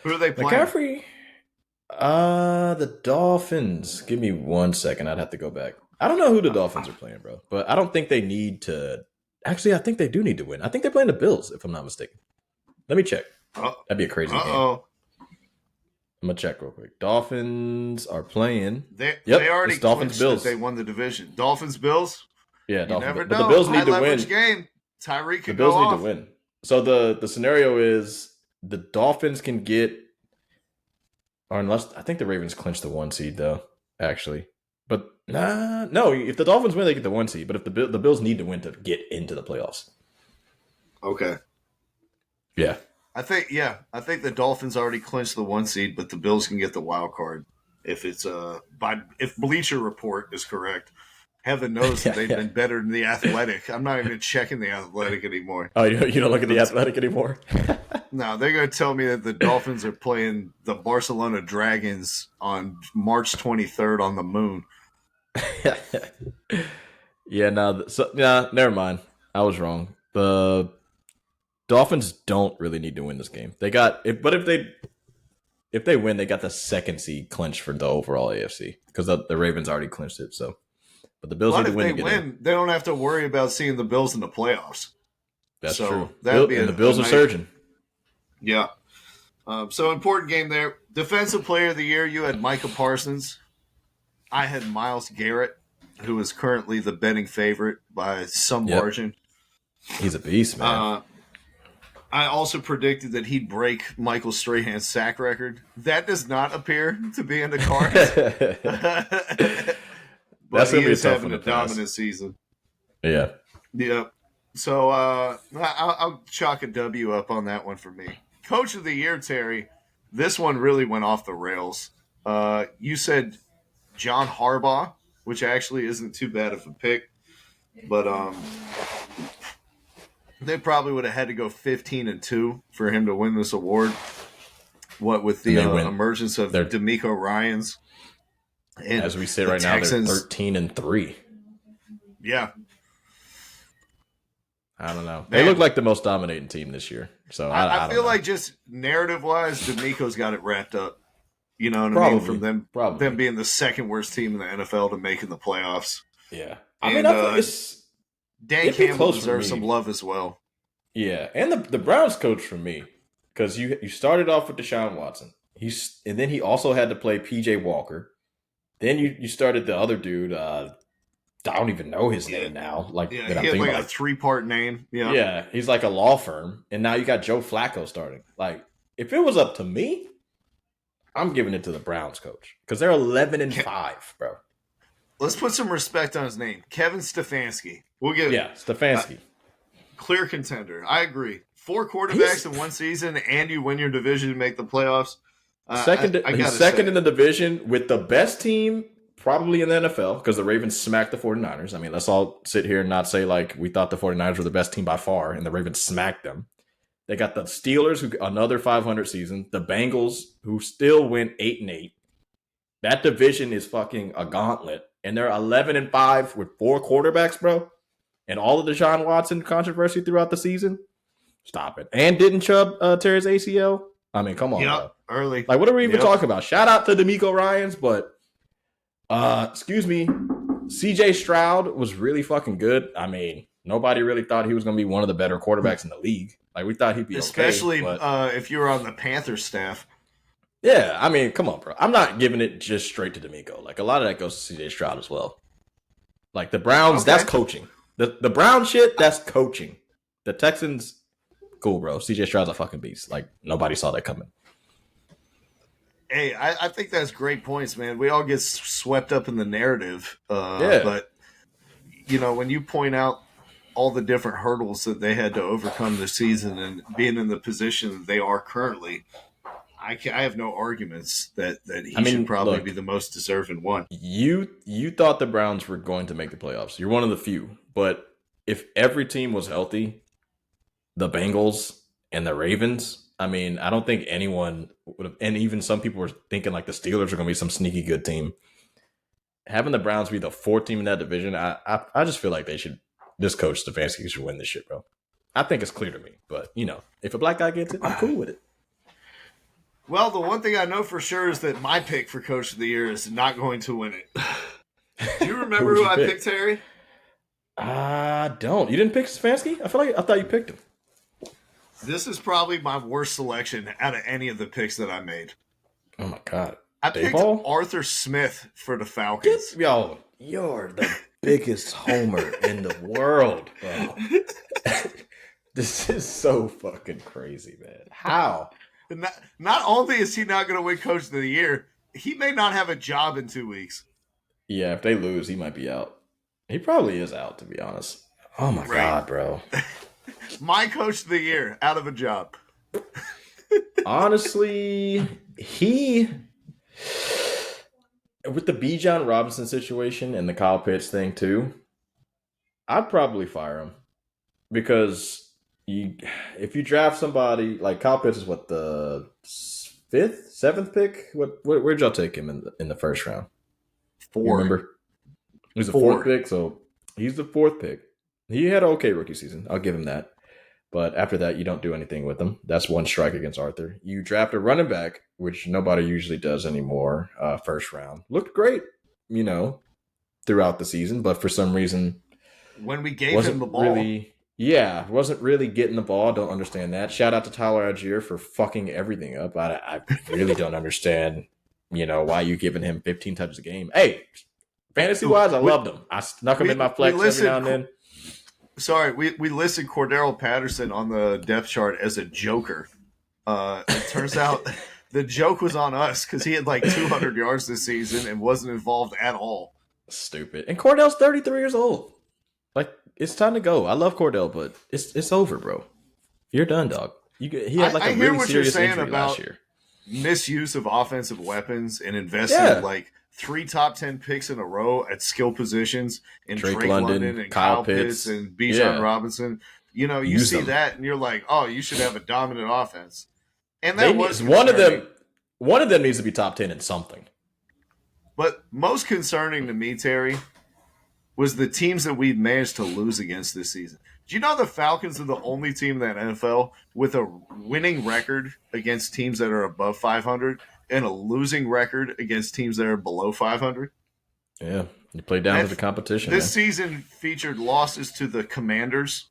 B: Who are they playing?
C: McCaffrey? The Dolphins. Give me 1 second. I'd have to go back. I don't know who the Dolphins are playing, bro. But I don't think they need to. Actually, I think they do need to win. I think they're playing the Bills, if I'm not mistaken. Let me check. That'd be a crazy game. I'm going to check real quick. Dolphins are playing.
B: They already Dolphins Bills. They won the division. Dolphins Bills.
C: Yeah,
B: You
C: Dolphins.
B: never
C: But the
B: know.
C: Bills
B: High
C: need to
B: leverage
C: win.
B: game. Tyree
C: The
B: could
C: Bills
B: go
C: need
B: off.
C: to win. So the scenario is the Dolphins can get, or unless I think the Ravens clinch the 1 seed though, actually. But no. If the Dolphins win, they get the 1 seed. But if the Bills need to win to get into the playoffs.
B: Okay.
C: Yeah.
B: I think the Dolphins already clinched the 1 seed, but the Bills can get the wild card if it's if Bleacher Report is correct. Heaven knows that they've been better than the Athletic. I'm not even checking the Athletic anymore.
C: Oh, you don't look at the Athletic anymore?
B: No, they're going to tell me that the Dolphins are playing the Barcelona Dragons on March 23rd on the moon.
C: Yeah, never mind. I was wrong. The Dolphins don't really need to win this game. If they win, they got the 2nd seed clinched for the overall AFC because the Ravens already clinched it. So, but the Bills need to win.
B: If they win, they don't have to worry about seeing the Bills in the playoffs.
C: That's true.
B: And
C: the Bills are surging.
B: Yeah. So important game there. Defensive Player of the Year, you had Micah Parsons. I had Myles Garrett, who is currently the betting favorite by some margin.
C: He's a beast, man.
B: I also predicted that he'd break Michael Strahan's sack record. That does not appear to be in the cards. But he is having a dominant season.
C: Yeah.
B: Yeah. So I'll chalk a W up on that one for me. Coach of the Year, Terry. This one really went off the rails. You said John Harbaugh, which actually isn't too bad of a pick. But they probably would have had to go 15-2 for him to win this award. What with the emergence of DeMeco Ryans. And
C: as we sit right Texans, now, they're 13-3.
B: Yeah.
C: I don't know. They look like the most dominating team this year. So I
B: feel like just narrative-wise, DeMeco's got it wrapped up. You know what I mean? From them being the 2nd worst team in the NFL to making the playoffs.
C: Yeah.
B: And, Dan Campbell deserves some love as well.
C: Yeah, and the Browns coach for me, because you started off with Deshaun Watson. And then he also had to play P.J. Walker. Then you started the other dude. I don't even know his name now.
B: He had like a 3-part name. Yeah.
C: Yeah, he's like a law firm, and now you got Joe Flacco starting. Like, if it was up to me, I'm giving it to the Browns coach because they're 11-5, bro.
B: Let's put some respect on his name, Kevin Stefanski. We'll give
C: Stefanski.
B: Clear contender. I agree. 4 quarterbacks in 1 season, and you win your division and make the playoffs.
C: He's second in the division with the best team probably in the NFL because the Ravens smacked the 49ers. I mean, let's all sit here and not say like we thought the 49ers were the best team by far, and the Ravens smacked them. They got the Steelers, who another 500 season. The Bengals, who still went 8-8. That division is fucking a gauntlet, and they're 11-5 with 4 quarterbacks, bro. And all of the Deshaun Watson controversy throughout the season. Stop it. And didn't Chubb tear his ACL? I mean, come on, bro.
B: Early.
C: Like, what are we even talking about? Shout out to DeMeco Ryans, but excuse me, CJ Stroud was really fucking good. I mean, nobody really thought he was going to be one of the better quarterbacks in the league. Like, we thought he'd be
B: especially
C: okay,
B: if you were on the Panthers staff.
C: Yeah, I mean, come on, bro. I'm not giving it just straight to DeMeco. Like, a lot of that goes to CJ Stroud as well. Like, the Browns, that's coaching. The Brown shit, that's coaching. The Texans, cool, bro. CJ Stroud's a fucking beast. Like, nobody saw that coming.
B: Hey, I think that's great points, man. We all get swept up in the narrative. But, you know, when you point out all the different hurdles that they had to overcome this season and being in the position that they are currently, I have no arguments that he should probably be the most deserving one.
C: You thought the Browns were going to make the playoffs. You're one of the few. But if every team was healthy, the Bengals and the Ravens, I mean, I don't think anyone would have, and even some people were thinking like the Steelers are going to be some sneaky good team. Having the Browns be the 4th team in that division, I just feel like this coach Stefanski should win this shit, bro. I think it's clear to me, but you know, if a black guy gets it, I'm cool with it.
B: Well, the one thing I know for sure is that my pick for Coach of the Year is not going to win it. Do you remember who I picked, Terry?
C: I don't. You didn't pick Stefanski? I thought you picked him.
B: This is probably my worst selection out of any of the picks that I made.
C: Oh my god!
B: I picked Arthur Smith for the Falcons.
C: You're the biggest homer in the world, bro. This is so fucking crazy, man. How?
B: Not only is he not going to win Coach of the Year, he may not have a job in 2 weeks.
C: Yeah, if they lose, he might be out. He probably is out, to be honest. Oh my God, bro.
B: My Coach of the Year, out of a job.
C: Honestly, with the Bijan Robinson situation and the Kyle Pitts thing too, I'd probably fire him because if you draft somebody like Kyle Pitts is what, the 5th, 7th pick? Where'd y'all take him in the first round?
B: 4.
C: You remember? He's the 4th pick, so he's the 4th pick. He had an okay rookie season. I'll give him that. But after that, you don't do anything with him. That's one strike against Arthur. You draft a running back, which nobody usually does anymore, first round. Looked great, throughout the season, but for some reason,
B: when we gave him the ball,
C: wasn't really getting the ball. Don't understand that. Shout out to Tyler Algier for fucking everything up. I really don't understand, why you giving him 15 touches a game. Hey, fantasy-wise, I loved him. I snuck him in my flex every now and then.
B: Sorry, we listed Cordero Patterson on the depth chart as a joker. It turns out the joke was on us because he had like 200 yards this season and wasn't involved at all.
C: Stupid. And Cordell's 33 years old. Like, it's time to go. I love Cordell, but it's over, bro. You're done, dog. He had like a really serious injury last year.
B: Misuse of offensive weapons and investing like 3 top 10 picks in a row at skill positions in Drake London and Kyle Pitts and Bijan Robinson. You see that and you're like, oh, you should have a dominant offense. And that was
C: one of them. One of them needs to be top 10 in something.
B: But most concerning to me, Terry, was the teams that we've managed to lose against this season. Do you know the Falcons are the only team in the NFL with a winning record against teams that are above 500 and a losing record against teams that are below 500?
C: Yeah, you play down to the competition.
B: This season featured losses to the Commanders,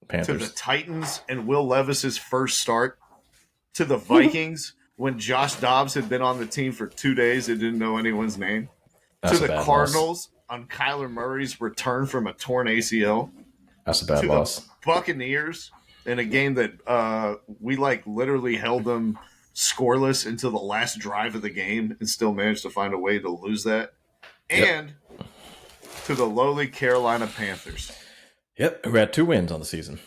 C: Panthers,
B: to the Titans, and Will Levis's first start, to the Vikings when Josh Dobbs had been on the team for 2 days and didn't know anyone's name, to the Cardinals on Kyler Murray's return from a torn ACL.
C: That's a bad loss.
B: The Buccaneers in a game that we literally held them scoreless until the last drive of the game and still managed to find a way to lose that. And to the lowly Carolina Panthers.
C: Yep, who had 2 wins on the season.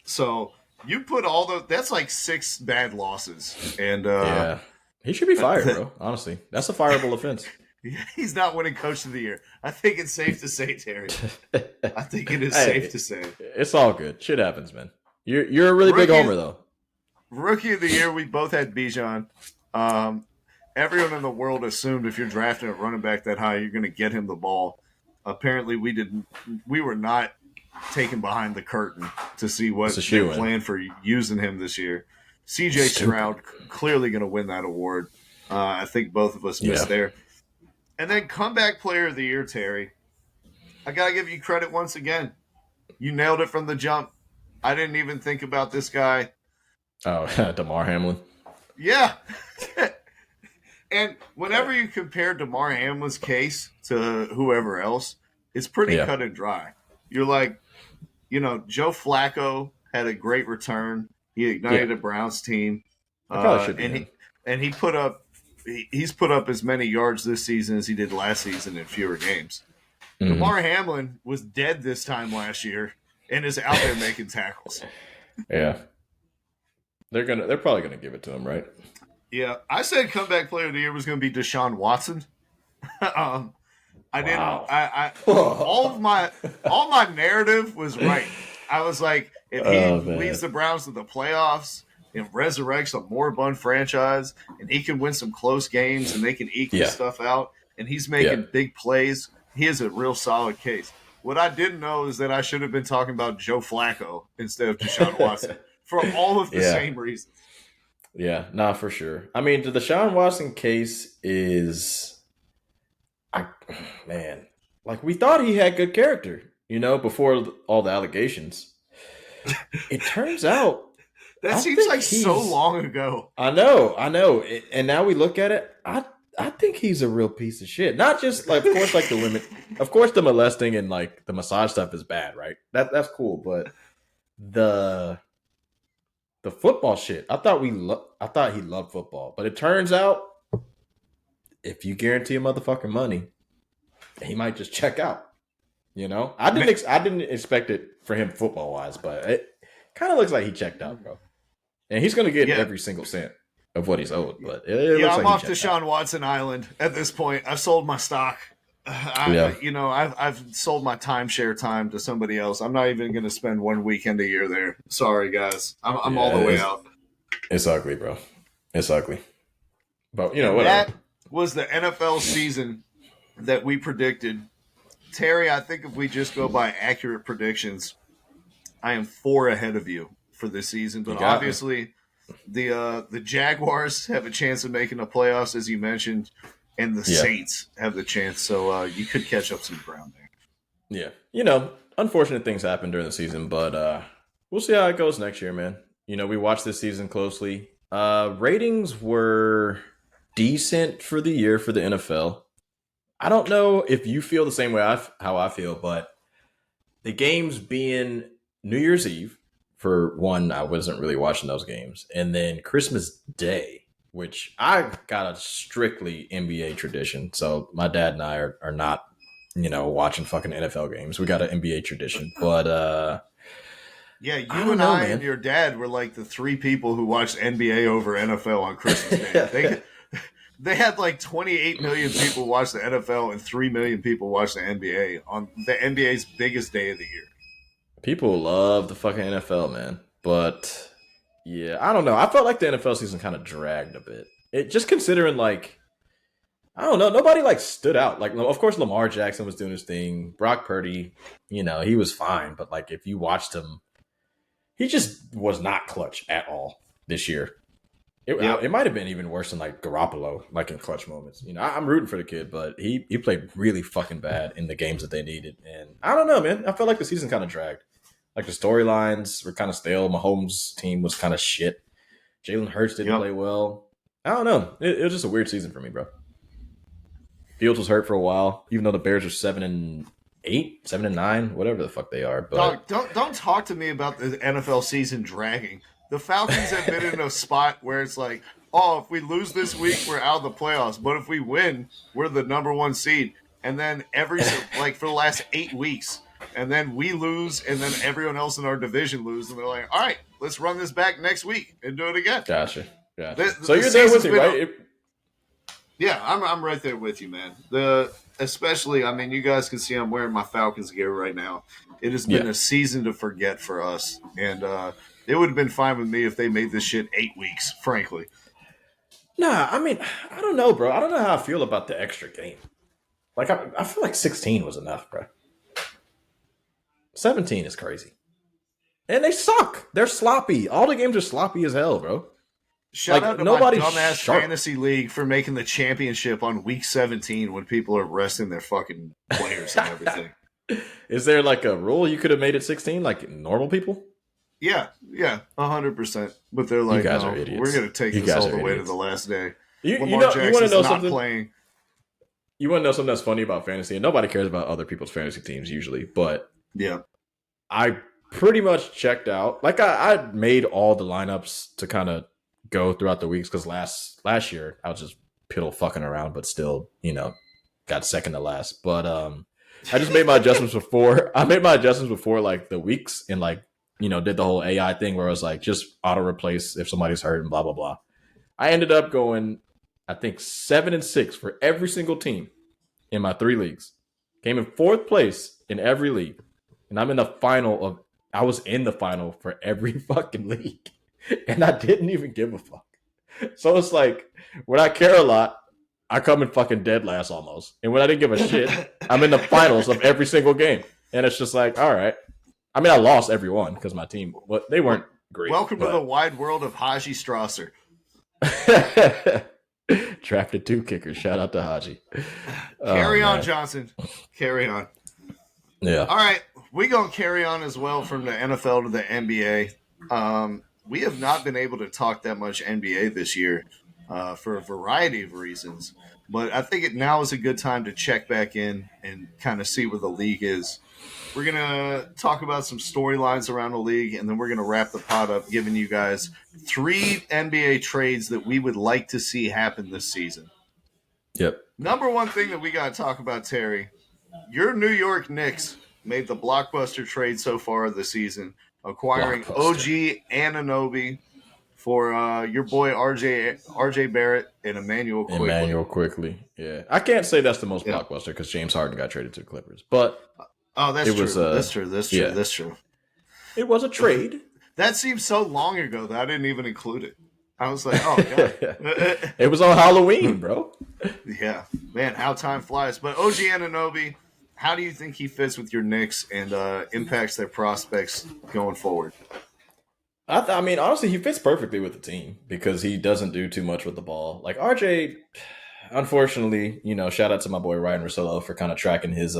B: So you put that's like 6 bad losses. And
C: he should be fired, bro. Honestly, that's a fireable offense.
B: He's not winning Coach of the Year. I think it's safe to say, Terry. I think it is safe to say.
C: It's all good. Shit happens, man. You're a really big homer, though. Rookie
B: of the Year, we both had Bijan. Everyone in the world assumed if you're drafting a running back that high, you're going to get him the ball. Apparently, we didn't. We were not taken behind the curtain to see what they planned for using him this year. CJ Stroud clearly going to win that award. I think both of us missed there. And then comeback player of the year, Terry. I got to give you credit once again. You nailed it from the jump. I didn't even think about this guy.
C: Oh, Damar Hamlin.
B: Yeah. And whenever you compare Damar Hamlin's case to whoever else, it's pretty cut and dry. You're like, Joe Flacco had a great return. He ignited a Browns team.
C: Probably should be
B: and he put up he's put up as many yards this season as he did last season in fewer games. Mm-hmm. Damar Hamlin was dead this time last year and is out there making tackles.
C: Yeah. They're probably gonna give it to him, right?
B: Yeah. I said comeback player of the year was gonna be Deshaun Watson. I didn't all my narrative was right. I was like, if he leads the Browns to the playoffs and resurrects a moribund franchise, and he can win some close games, and they can eke this stuff out, and he's making big plays, he is a real solid case. What I didn't know is that I should have been talking about Joe Flacco instead of Deshaun Watson for all of the same reasons.
C: Yeah, nah, for sure. I mean, the Deshaun Watson case is, we thought he had good character, before all the allegations. It turns out
B: that seems like so long ago.
C: I know. And now we look at it. I think he's a real piece of shit. Not just like, of course, like the women, of course, the molesting and like the massage stuff is bad, right? That's cool, but the football shit, I thought he loved football, but it turns out if you guarantee a motherfucker money, he might just check out. You know, I didn't expect it for him football wise, but it kind of looks like he checked out, bro. And he's gonna get every single cent of what he's owed. But it looks
B: I'm
C: like
B: off to Deshaun Watson Island at this point. I've sold my stock. I've sold my timeshare time to somebody else. I'm not even going to spend 1 weekend a year there. Sorry, guys. I'm all the way out.
C: It's ugly, bro. It's ugly. But, whatever.
B: That was the NFL season that we predicted. Terry, I think if we just go by accurate predictions, I am 4 ahead of you for this season. But obviously, the Jaguars have a chance of making the playoffs, as you mentioned, and the Saints have the chance. So you could catch up some ground there.
C: Yeah. Unfortunate things happen during the season, but we'll see how it goes next year, man. We watched this season closely. Ratings were decent for the year for the NFL. I don't know if you feel the same way how I feel, but the games being New Year's Eve, for one, I wasn't really watching those games. And then Christmas Day, which I got a strictly NBA tradition. So my dad and I are not, watching fucking NFL games. We got an NBA tradition. But
B: yeah, you and I and your dad were like the 3 people who watched NBA over NFL on Christmas Day. They had like 28 million people watch the NFL and 3 million people watch the NBA on the NBA's biggest day of the year.
C: People love the fucking NFL, man. But yeah, I don't know. I felt like the NFL season kind of dragged a bit. It just considering like, I don't know, nobody like stood out. Like, of course, Lamar Jackson was doing his thing. Brock Purdy, he was fine. But like, if you watched him, he just was not clutch at all this year. It might have been even worse than like Garoppolo, like in clutch moments. I'm rooting for the kid, but he played really fucking bad in the games that they needed. And I don't know, man. I felt like the season kind of dragged. Like the storylines were kind of stale. Mahomes' team was kind of shit. Jalen Hurts didn't play well. I don't know. It was just a weird season for me, bro. Fields was hurt for a while, even though the Bears are 7-8, 7-9, whatever the fuck they are. But
B: don't talk to me about the NFL season dragging. The Falcons have been in a spot where it's like, oh, if we lose this week, we're out of the playoffs. But if we win, we're the number 1 seed. And then for the last 8 weeks, and then we lose, and then everyone else in our division lose, and they're like, all right, let's run this back next week and do it again.
C: Gotcha. So you're there with me, right?
B: Yeah, I'm right there with you, man. Especially, I mean, you guys can see I'm wearing my Falcons gear right now. It has been a season to forget for us, and it would have been fine with me if they made this shit 8 weeks, frankly.
C: Nah, I mean, I don't know, bro. I don't know how I feel about the extra game. Like, I feel like 16 was enough, bro. 17 is crazy. And they suck. They're sloppy. All the games are sloppy as hell, bro.
B: Shout out to my dumbass fantasy league for making the championship on week 17 when people are resting their fucking players and everything.
C: Is there like a rule you could have made it 16 like normal people?
B: Yeah, 100%. But they're like, no, we're going to take this all the way to the last day. Lamar Jackson's not playing.
C: You want to know something that's funny about fantasy? And nobody cares about other people's fantasy teams usually, but
B: yeah,
C: I pretty much checked out. Like I made all the lineups to kind of go throughout the weeks because last year I was just piddle fucking around, but still, got second to last. But I just made my adjustments before. I made my adjustments before like the weeks and like did the whole AI thing where I was like just auto replace if somebody's hurt and blah blah blah. I ended up going, I think 7-6 for every single team in my 3 leagues. Came in 4th place in every league, and I'm in the final of. I was in the final for every fucking league, and I didn't even give a fuck. So it's like when I care a lot, I come in fucking dead last almost, and when I didn't give a shit, I'm in the finals of every single game, and it's just like, all right. I mean, I lost every one because my team, but they weren't great.
B: Welcome to the wide world of Haji Strasser.
C: Drafted 2 kickers. Shout out to Haji.
B: Carry on, Johnson. Carry on.
C: Yeah.
B: All right. We're going to carry on as well from the NFL to the NBA. We have not been able to talk that much NBA this year. for a variety of reasons. But I think now is a good time to check back in and kind of see where the league is. We're going to talk about some storylines around the league, and then we're going to wrap the pod up giving you guys 3 NBA trades that we would like to see happen this season.
C: Yep.
B: Number one thing that we got to talk about, Terry, your New York Knicks made the blockbuster trade so far of the season, acquiring OG Anunoby for your boy RJ Barrett and Emmanuel Quickly.
C: Yeah. I can't say that's the most blockbuster because James Harden got traded to the Clippers. But
B: that's true. That's true.
C: It was a trade.
B: That seems so long ago that I didn't even include it. I was like, oh, God.
C: It was on Halloween, bro.
B: Yeah. Man, how time flies. But OG Anunoby, how do you think he fits with your Knicks and impacts their prospects going forward?
C: I mean, honestly, he fits perfectly with the team because he doesn't do too much with the ball. Like, RJ, unfortunately, shout out to my boy Ryan Russillo for kind of tracking his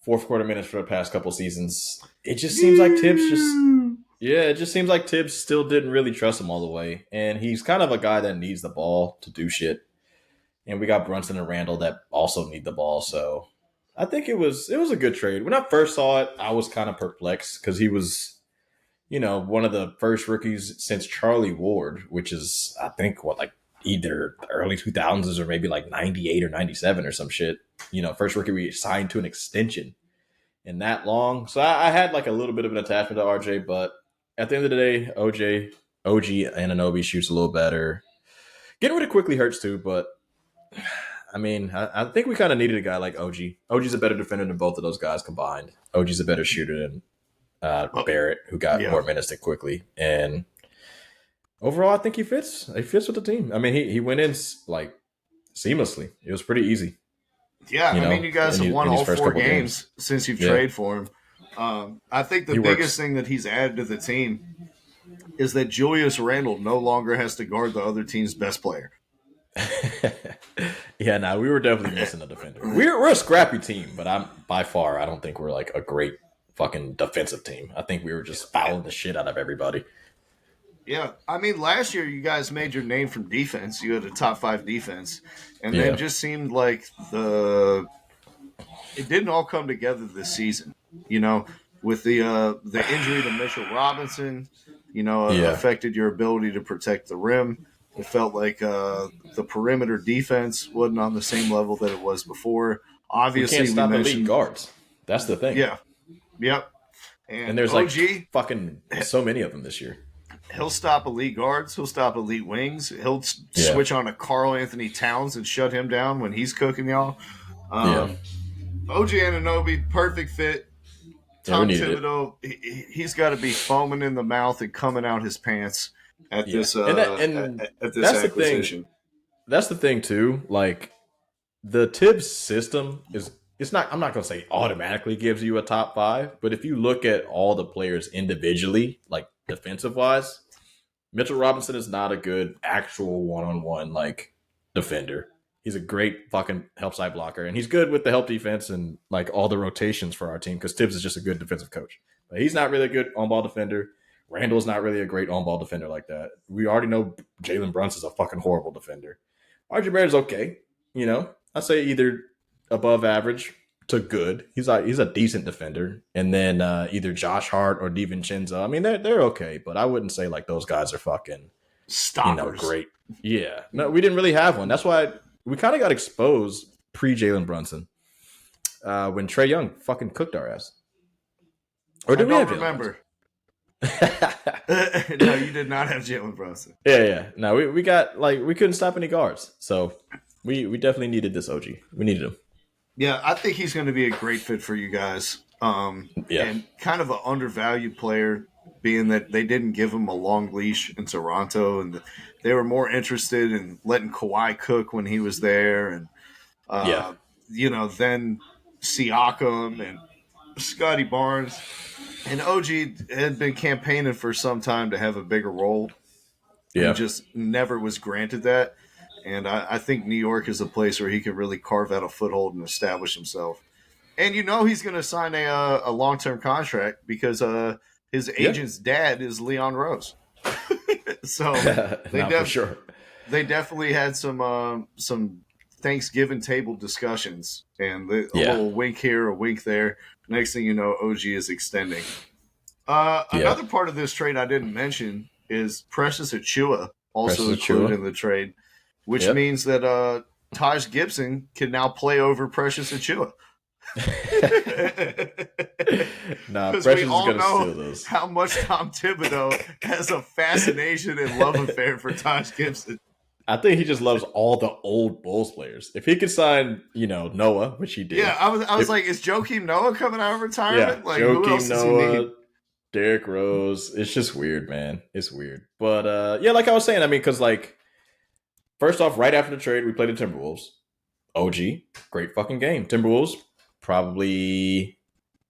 C: fourth quarter minutes for the past couple seasons. It just seems like Tibbs still didn't really trust him all the way. And he's kind of a guy that needs the ball to do shit. And we got Brunson and Randall that also need the ball. So I think it was a good trade. When I first saw it, I was kind of perplexed because he was, one of the first rookies since Charlie Ward, which is, I think, either early 2000s or maybe like 98 or 97 or some shit. First rookie we signed to an extension in that long. So I had like a little bit of an attachment to RJ, but at the end of the day, OG Anunoby shoots a little better. Getting rid of Quickly hurts too, but I mean, I think we kind of needed a guy like OG. OG's a better defender than both of those guys combined. OG's a better shooter than Barrett, who got more minutes than Quickly. And overall, I think he fits. He fits with the team. I mean, he went in like seamlessly. It was pretty easy.
B: Yeah, I mean, you guys have won all 4 games since you've traded for him. I think the biggest thing that he's added to the team is that Julius Randle no longer has to guard the other team's best player.
C: We were definitely missing a defender. We're a scrappy team, but I don't think we're like a great fucking defensive team. I think we were just fouling the shit out of everybody.
B: Yeah, I mean, last year you guys made your name from defense. You had a top 5 defense, and then it just seemed like it didn't all come together this season. With the injury to Mitchell Robinson, affected your ability to protect the rim. It felt like the perimeter defense wasn't on the same level that it was before. Obviously,
C: we can't stop elite guards. That's the thing.
B: Yeah. Yep.
C: And there's OG, like fucking so many of them this year.
B: He'll stop elite guards. He'll stop elite wings. He'll switch on to Karl Anthony Towns and shut him down when he's cooking y'all. OG Anunoby, perfect fit. Tom Thibodeau, he's got to be foaming in the mouth and coming out his pants at this at this acquisition.
C: That's the thing too. Like the Tibbs system is. It's not. I'm not going to say automatically gives you a top 5, but if you look at all the players individually, like defensive wise, Mitchell Robinson is not a good actual one-on-one like defender. He's a great fucking help side blocker, and he's good with the help defense and like all the rotations for our team because Tibbs is just a good defensive coach. But he's not really a good on-ball defender. Randall's not really a great on-ball defender like that. We already know Jalen Brunson's a fucking horrible defender. RJ Barrett's okay. I'd say either above average to good. He's a decent defender. And then either Josh Hart or DiVincenzo. I mean, they're okay, but I wouldn't say like those guys are fucking
B: stoppers.
C: Great. Yeah. No, we didn't really have one. That's why we kind of got exposed pre-Jalen Brunson when Trae Young fucking cooked our ass. Or did we have
B: remember? No, you did not have Jalen Brunson.
C: Yeah. No, we got we couldn't stop any guards. So we definitely needed this OG. We needed him.
B: Yeah, I think he's going to be a great fit for you guys. And kind of an undervalued player, being that they didn't give him a long leash in Toronto, and they were more interested in letting Kawhi cook when he was there, and then Siakam and Scotty Barnes. And OG had been campaigning for some time to have a bigger role. Yeah, and just never was granted that. And I think New York is a place where he could really carve out a foothold and establish himself. And he's going to sign a long-term contract because his agent's dad is Leon Rose. So
C: for sure.
B: they definitely had some Thanksgiving table discussions, and a little wink here, a wink there. Next thing you know, OG is extending. Another part of this trade I didn't mention is Precious Achua also included in the trade, which means that Taj Gibson can now play over Precious Achua.
C: Nah, Precious
B: we
C: is
B: all
C: gonna
B: know
C: steal those.
B: how much Tom Thibodeau has a fascination and love affair for Taj Gibson.
C: I think he just loves all the old Bulls players. If he could sign, Noah, which he did.
B: Yeah, I was like, is Joakim Noah coming out of retirement?
C: Yeah,
B: Like, who else does he need?
C: Derrick Rose. It's just weird, man. It's weird. But like I was saying, I mean, because first off, right after the trade, we played the Timberwolves. OG, great fucking game. Timberwolves, probably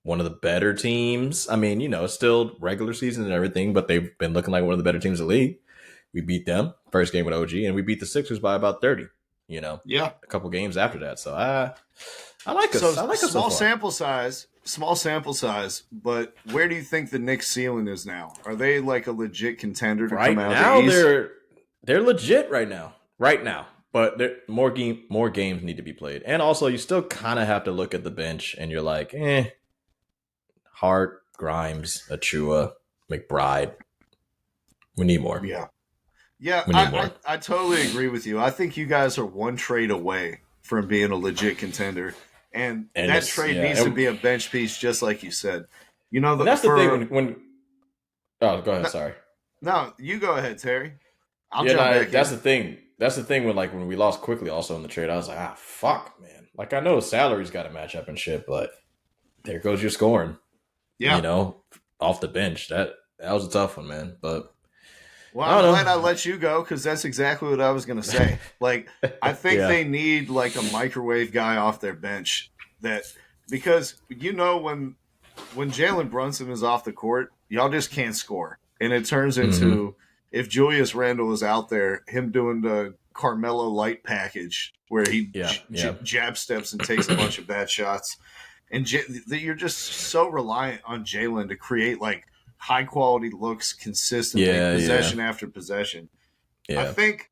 C: one of the better teams. I mean, it's still regular season and everything, but they've been looking like one of the better teams in the league. We beat them first game with OG, and we beat the Sixers by about 30.
B: Yeah,
C: a couple games after that. So I like us. I like us.
B: Small sample size. But where do you think the Knicks' ceiling is now? Are they like a legit contender to come out
C: now?
B: of the East?
C: They're legit right now. Right now. But more games need to be played. And also, you still kind of have to look at the bench, and you're like, Hart, Grimes, Achua, McBride. We need more.
B: Yeah, I totally agree with you. I think you guys are one trade away from being a legit contender. And that trade needs to be a bench piece, just like you said.
C: That's the thing when oh, go ahead, sorry.
B: No, you go ahead, Terry. I'll jump back
C: that's the thing. That's the thing when we lost quickly also in the trade. I was like, fuck, man. Like, I know salary's got to match up and shit, but there goes your scoring.
B: Yeah.
C: Off the bench. That was a tough one, man. But
B: well, I'm glad I let you go because that's exactly what I was going to say. Like, I think they need like a microwave guy off their bench because when Jalen Brunson is off the court, y'all just can't score. And it turns into if Julius Randle is out there, him doing the Carmelo Light package where he jab steps and takes a bunch of bad shots. And you're just so reliant on Jalen to create like high quality looks consistently, possession after possession. Yeah. I think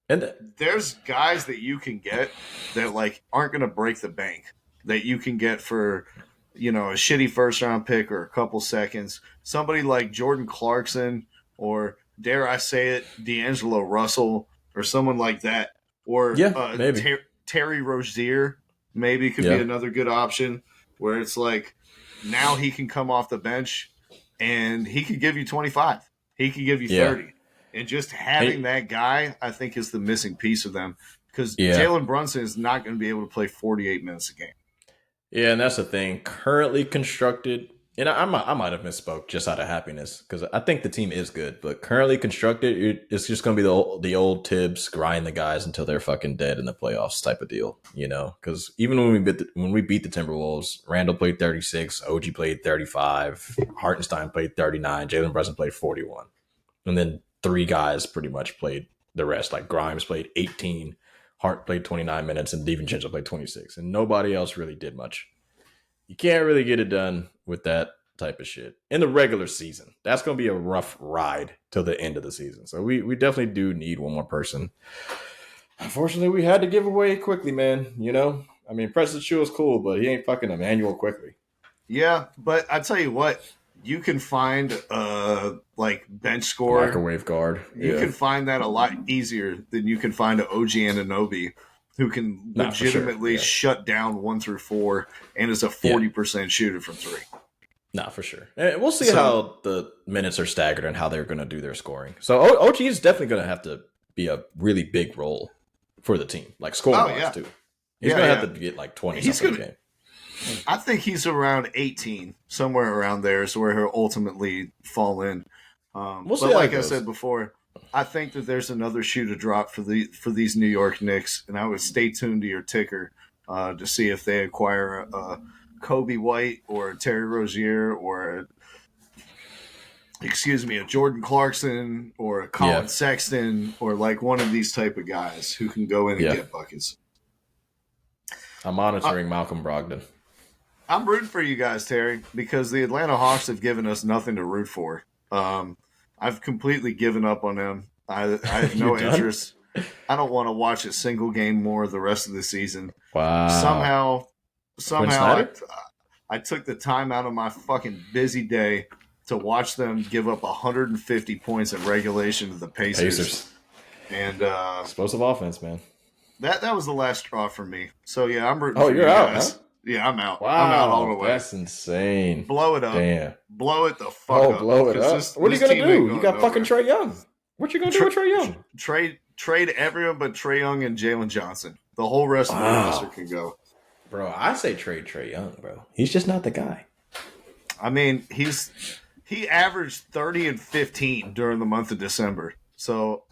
B: there's guys that you can get that like aren't going to break the bank that you can get for, a shitty first round pick or a couple seconds. Somebody like Jordan Clarkson or dare I say it, D'Angelo Russell or someone like that. Or maybe Terry Rozier maybe could be another good option where it's like now he can come off the bench and he could give you 25. He could give you 30. And just having that guy, I think, is the missing piece of them because Jalen Brunson is not going to be able to play 48 minutes a game.
C: Yeah, and that's the thing. Currently constructed, and I might have misspoke just out of happiness because I think the team is good, but currently constructed, it's just going to be the old Tibbs grind the guys until they're fucking dead in the playoffs type of deal, Because even when we beat the Timberwolves, Randall played 36, OG played 35, Hartenstein played 39, Jalen Brunson played 41, and then 3 guys pretty much played the rest. Like Grimes played 18. Hart played 29 minutes and DiVincenzo played 26. And nobody else really did much. You can't really get it done with that type of shit in the regular season. That's going to be a rough ride till the end of the season. So we definitely do need one more person. Unfortunately, we had to give away quickly, man. I mean, Preston Chu is cool, but he ain't fucking Emmanuel quickly.
B: Yeah, but I tell you what, you can find like bench scorer,
C: microwave guard.
B: You can find that a lot easier than you can find an OG Anunoby who can legitimately shut down 1 through 4 and is a 40% shooter from 3.
C: Nah, for sure. And we'll see how the minutes are staggered and how they're going to do their scoring. So OG is definitely going to have to be a really big role for the team, like scoring-wise too. He's going to have to get like 20 something a game.
B: I think he's around 18, somewhere around there is where he'll ultimately fall in.
C: We'll see.
B: But like I said before, I think that there's another shoe to drop for these New York Knicks, and I would stay tuned to your ticker to see if they acquire a Kobe White or a Terry Rozier or a Jordan Clarkson or a Colin Sexton or like one of these type of guys who can go in and get buckets.
C: I'm monitoring Malcolm Brogdon.
B: I'm rooting for you guys, Terry, because the Atlanta Hawks have given us nothing to root for. I've completely given up on them. I have no interest. I don't want to watch a single game more the rest of the season.
C: Wow.
B: Somehow I took the time out of my fucking busy day to watch them give up 150 points in regulation to the Pacers. And
C: explosive offense, man.
B: That was the last straw for me. So yeah, I'm rooting
C: Oh,
B: for
C: you're
B: you
C: out,
B: guys.
C: huh?
B: Yeah, I'm out.
C: Wow,
B: I'm out all the way.
C: That's insane.
B: Blow it up.
C: Damn.
B: Blow it the fuck up.
C: Blow it up. What are you gonna do? You got fucking Trae Young. What you gonna do with Trae Young?
B: Trade everyone but Trae Young and Jalen Johnson. The whole rest of the roster can go.
C: Bro, I say trade Trae Young, bro. He's just not the guy.
B: I mean, he averaged 30 and 15 during the month of December. So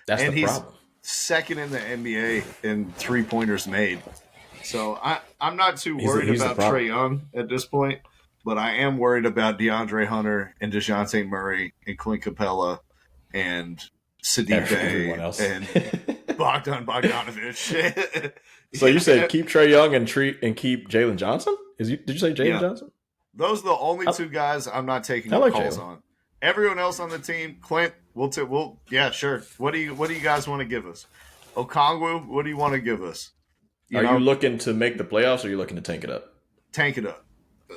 B: he's second in the NBA in 3-pointers made. So I'm not too worried about Trae Young at this point, but I am worried about DeAndre Hunter and DeJounte Murray and Clint Capella and Sadiq Bey and Bogdan Bogdanovic.
C: So you said keep Trae Young and keep Jalen Johnson? Did you say Jalen Johnson?
B: Those are the only two guys I'm not taking calls on. Everyone else on the team, Clint, yeah, sure. What do you guys want to give us? Okongwu, what do you want to give us?
C: You looking to make the playoffs or are you looking to tank it up?
B: Tank it up.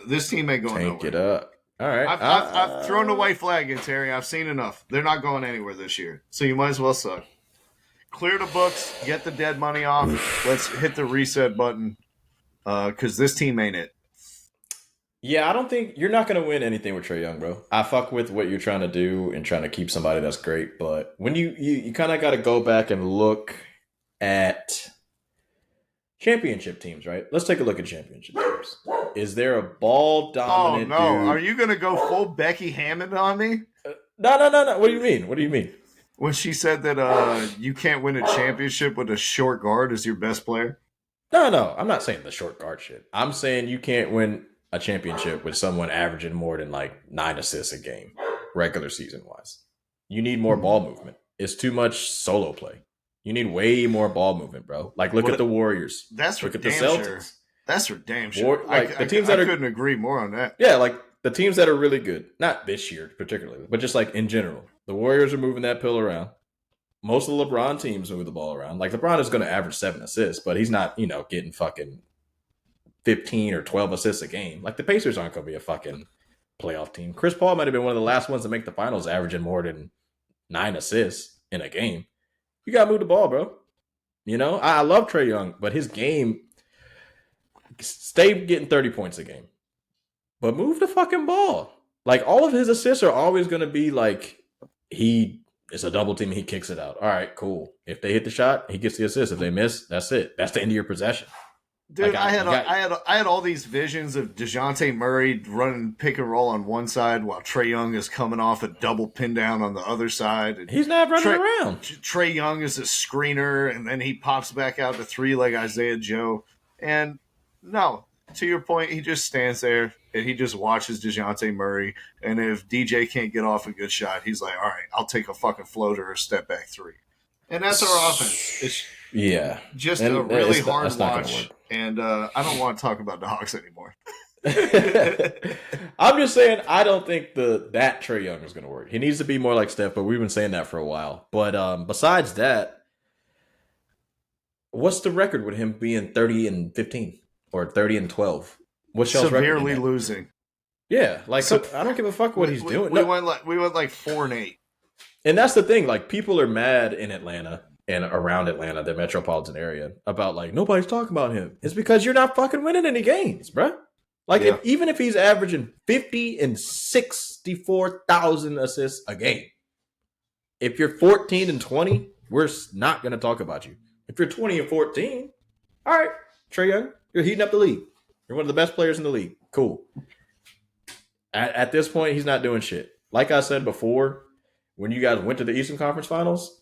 B: This team ain't going nowhere.
C: Tank it up. All right.
B: I've thrown the white flag in, Terry. I've seen enough. They're not going anywhere this year. So you might as well suck. Clear the books. Get the dead money off. Let's hit the reset button because this team ain't it.
C: Yeah, I don't think you're not going to win anything with Trae Young, bro. I fuck with what you're trying to do and trying to keep somebody that's great. But when you kind of got to go back and look at championship teams, right? Let's take a look at championship teams. Is there a ball dominant?
B: Oh no! Are you gonna go full Becky Hammond on me?
C: No. What do you mean?
B: When she said that you can't win a championship with a short guard as your best player?
C: No. I'm not saying the short guard shit. I'm saying you can't win a championship with someone averaging more than like 9 assists a game, regular season wise. You need more ball movement. It's too much solo play. You need way more ball movement, bro. Like, look at the Warriors. Look at the Celtics.
B: Sure. That's for damn sure.
C: I
B: couldn't agree more on that.
C: Yeah, like the teams that are really good, not this year particularly, but just like in general. The Warriors are moving that pill around. Most of the LeBron teams move the ball around. Like, LeBron is going to average 7 assists, but he's not, getting fucking 15 or 12 assists a game. Like, the Pacers aren't going to be a fucking playoff team. Chris Paul might have been one of the last ones to make the finals, averaging more than 9 assists in a game. You got to move the ball, bro. I love Trae Young, but his game, stay getting 30 points a game. But move the fucking ball. Like, all of his assists are always going to be like, it's a double team, he kicks it out. All right, cool. If they hit the shot, he gets the assist. If they miss, that's it. That's the end of your possession.
B: Dude, I had all these visions of DeJounte Murray running pick and roll on one side while Trae Young is coming off a double pin down on the other side. And
C: he's not running around.
B: Trae Young is a screener, and then he pops back out to three like Isaiah Joe. And no, to your point, he just stands there and he just watches DeJounte Murray. And if DJ can't get off a good shot, he's like, all right, I'll take a fucking floater or step back three. And that's our offense. It's just a really hard watch. And I don't want to talk about the Hawks anymore.
C: I'm just saying, I don't think that Trae Young is going to work. He needs to be more like Steph, but we've been saying that for a while. But besides that, what's the record with him being 30 and 15 or 30 and 12? What's y'all's record?
B: Severely losing.
C: Yeah, like so, I don't give a fuck what he's doing.
B: We went like 4-8.
C: And that's the thing. Like, people are mad in Atlanta and around Atlanta, the metropolitan area, about like nobody's talking about him. It's because you're not fucking winning any games, bro. Like, even if he's averaging 50 and 64,000 assists a game, if you're 14 and 20, we're not going to talk about you. If you're 20 and 14, all right, Trae Young, you're heating up the league. You're one of the best players in the league. Cool. At this point, he's not doing shit. Like I said before, when you guys went to the Eastern Conference Finals,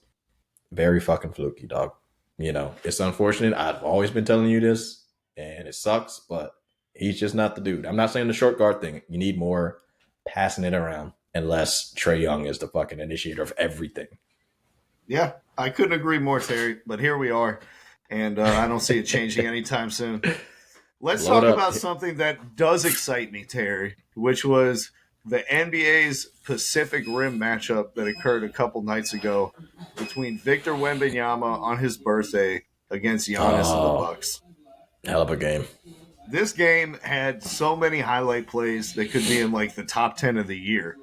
C: very fucking fluky, dog. It's unfortunate. I've always been telling you this, and it sucks, but he's just not the dude. I'm not saying the short guard thing. You need more passing it around, unless Trae Young is the fucking initiator of everything.
B: Yeah, I couldn't agree more, Terry, but here we are, and I don't see it changing anytime soon. Let's talk about something that does excite me, Terry, which was the NBA's Pacific Rim matchup that occurred a couple nights ago between Victor Wembanyama on his birthday against Giannis and the Bucks.
C: Hell of a game.
B: This game had so many highlight plays that could be in like the top 10 of the year.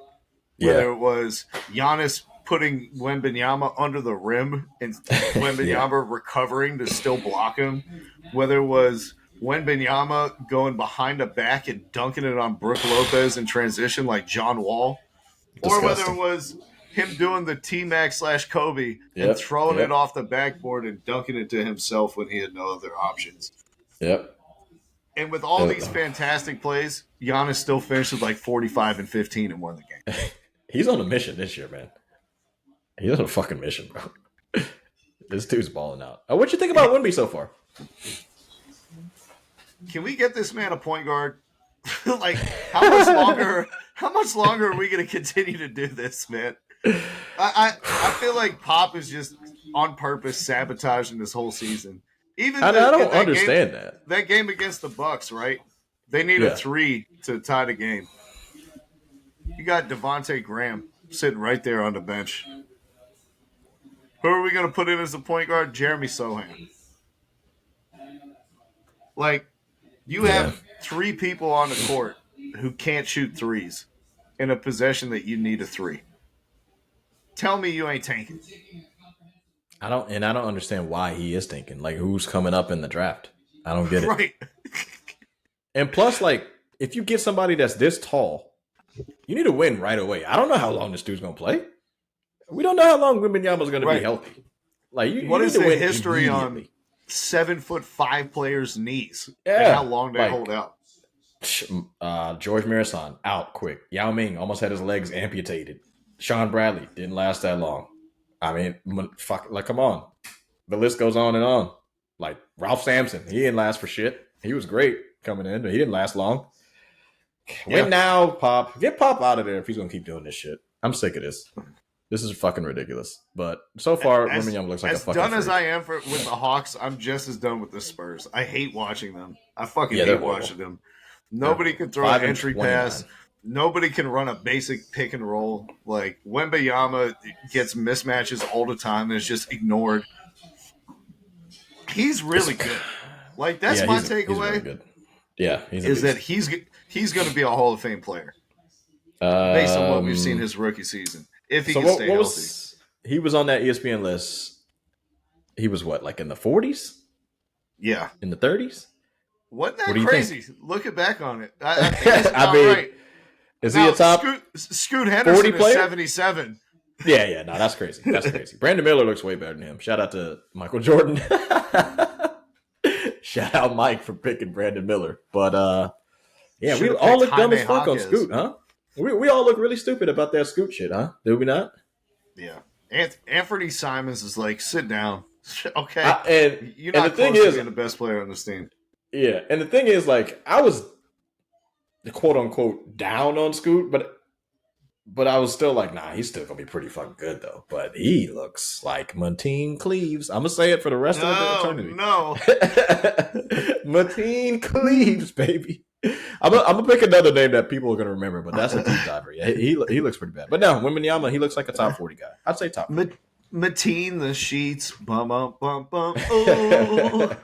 B: Whether it was Giannis putting Wembanyama under the rim and Wembanyama recovering to still block him, whether it was Wembanyama going behind the back and dunking it on Brook Lopez in transition like John Wall, or whether it was him doing the T-Mac / Kobe and throwing it off the backboard and dunking it to himself when he had no other options.
C: Yep.
B: And with all these fantastic plays, Giannis still finished with like 45 and 15 and won the game.
C: He's on a mission this year, man. He's on a fucking mission, bro. This dude's balling out. What you think about Wemby so far?
B: Can we get this man a point guard? Like, how much longer are we going to continue to do this, man? I feel like Pop is just on purpose sabotaging this whole season. I don't understand that. That game against the Bucks, right? They need a 3 to tie the game. You got Devontae Graham sitting right there on the bench. Who are we going to put in as the point guard? Jeremy Sohan. Like, you have 3 people on the court who can't shoot threes in a possession that you need a 3. Tell me you ain't tanking.
C: I don't understand why he is thinking. Like, who's coming up in the draft? I don't get it.
B: Right.
C: And plus, like, if you get somebody that's this tall, you need to win right away. I don't know how long this dude's going to play. We don't know how long Wembanyama's going to be healthy. Like,
B: what is the history on 7'5" players' knees?
C: Yeah.
B: And how long they hold out?
C: George Marathon out quick. Yao Ming almost had his legs amputated. Sean Bradley didn't last that long. I mean, fuck, like, come on. The list goes on and on. Like, Ralph Sampson, he didn't last for shit. He was great coming in, but he didn't last long. Win now, Pop. Get Pop out of there if he's going to keep doing this shit. I'm sick of this. This is fucking ridiculous. But so far, Wembanyama looks like a fucking
B: As done
C: freak.
B: as I am with the Hawks, I'm just as done with the Spurs. I hate watching them. I fucking hate watching them. Nobody can throw an entry pass. Nobody can run a basic pick and roll. Like, Wembanyama gets mismatches all the time and is just ignored. He's really good. Like, that's my takeaway.
C: He's really good. Yeah,
B: is that he's going to be a Hall of Fame player based on what we've seen his rookie season. If he can stay healthy.
C: He was on that ESPN list. He was what, like in the 40s?
B: Yeah.
C: In the 30s?
B: Wasn't that crazy? Looking back on it. I think it's about right.
C: Is he a top
B: Scoot Henderson is 77.
C: Yeah, no, that's crazy. That's crazy. Brandon Miller looks way better than him. Shout out to Michael Jordan. Shout out Mike for picking Brandon Miller. But yeah, we all look dumb as fuck on Scoot, huh? We all look really stupid about that Scoot shit, huh? Did we not?
B: Yeah. Anthony Simons is like, sit down. Okay.
C: And
B: you're not close to being the best player on this team.
C: Yeah, and the thing is, like, I was quote unquote down on Scoot, but I was still like, nah, he's still gonna be pretty fucking good though. But he looks like Mateen Cleaves. I'm gonna say it for the rest of the eternity.
B: No,
C: Mateen Cleaves, baby. I'm gonna pick another name that people are gonna remember, but that's a deep diver. Yeah, he looks pretty bad. But no, Wembanyama, he looks like a top 40 guy. I'd say top 40.
B: Mateen the sheets, bum bum bum bum. Oh.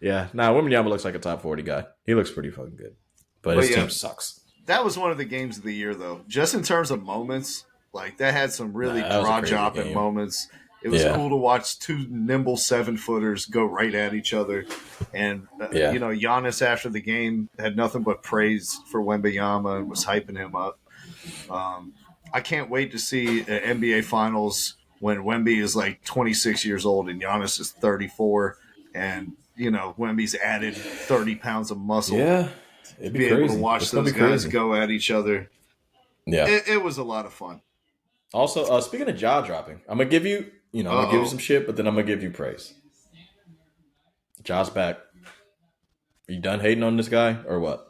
C: Yeah. Nah, Wembanyama looks like a top 40 guy. He looks pretty fucking good, but his team sucks.
B: That was one of the games of the year, though. Just in terms of moments, like that had some really jaw-dropping moments. It was cool to watch 2 nimble 7-footers go right at each other. And, you know, Giannis after the game had nothing but praise for Wembanyama and was hyping him up. I can't wait to see an NBA Finals when Wemby is like 26 years old and Giannis is 34. And, you know, Wemby's added 30 pounds of muscle.
C: Yeah. It'd be
B: able to watch those guys go at each other. Yeah. It was a lot of fun.
C: Also, speaking of jaw dropping, I'm going to give you, I'm going to give you some shit, but then I'm going to give you praise. Jaw's back. Are you done hating on this guy or what?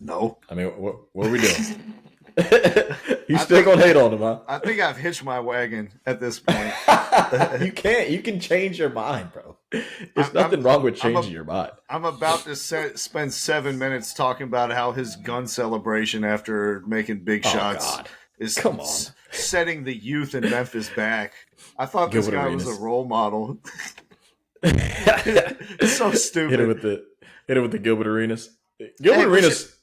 B: No.
C: I mean, what are we doing? You still going to hate on him, huh?
B: I think I've hitched my wagon at this point.
C: You can change your mind, bro. It's nothing wrong with changing your mind.
B: I'm about to spend 7 minutes talking about how his gun celebration after making big shots
C: God.
B: is
C: Come on.
B: setting the youth in Memphis back. I thought this
C: Gilbert
B: guy
C: Arenas.
B: was a role model. It's so stupid.
C: Hit it with the Gilbert Arenas. Gilbert Arenas.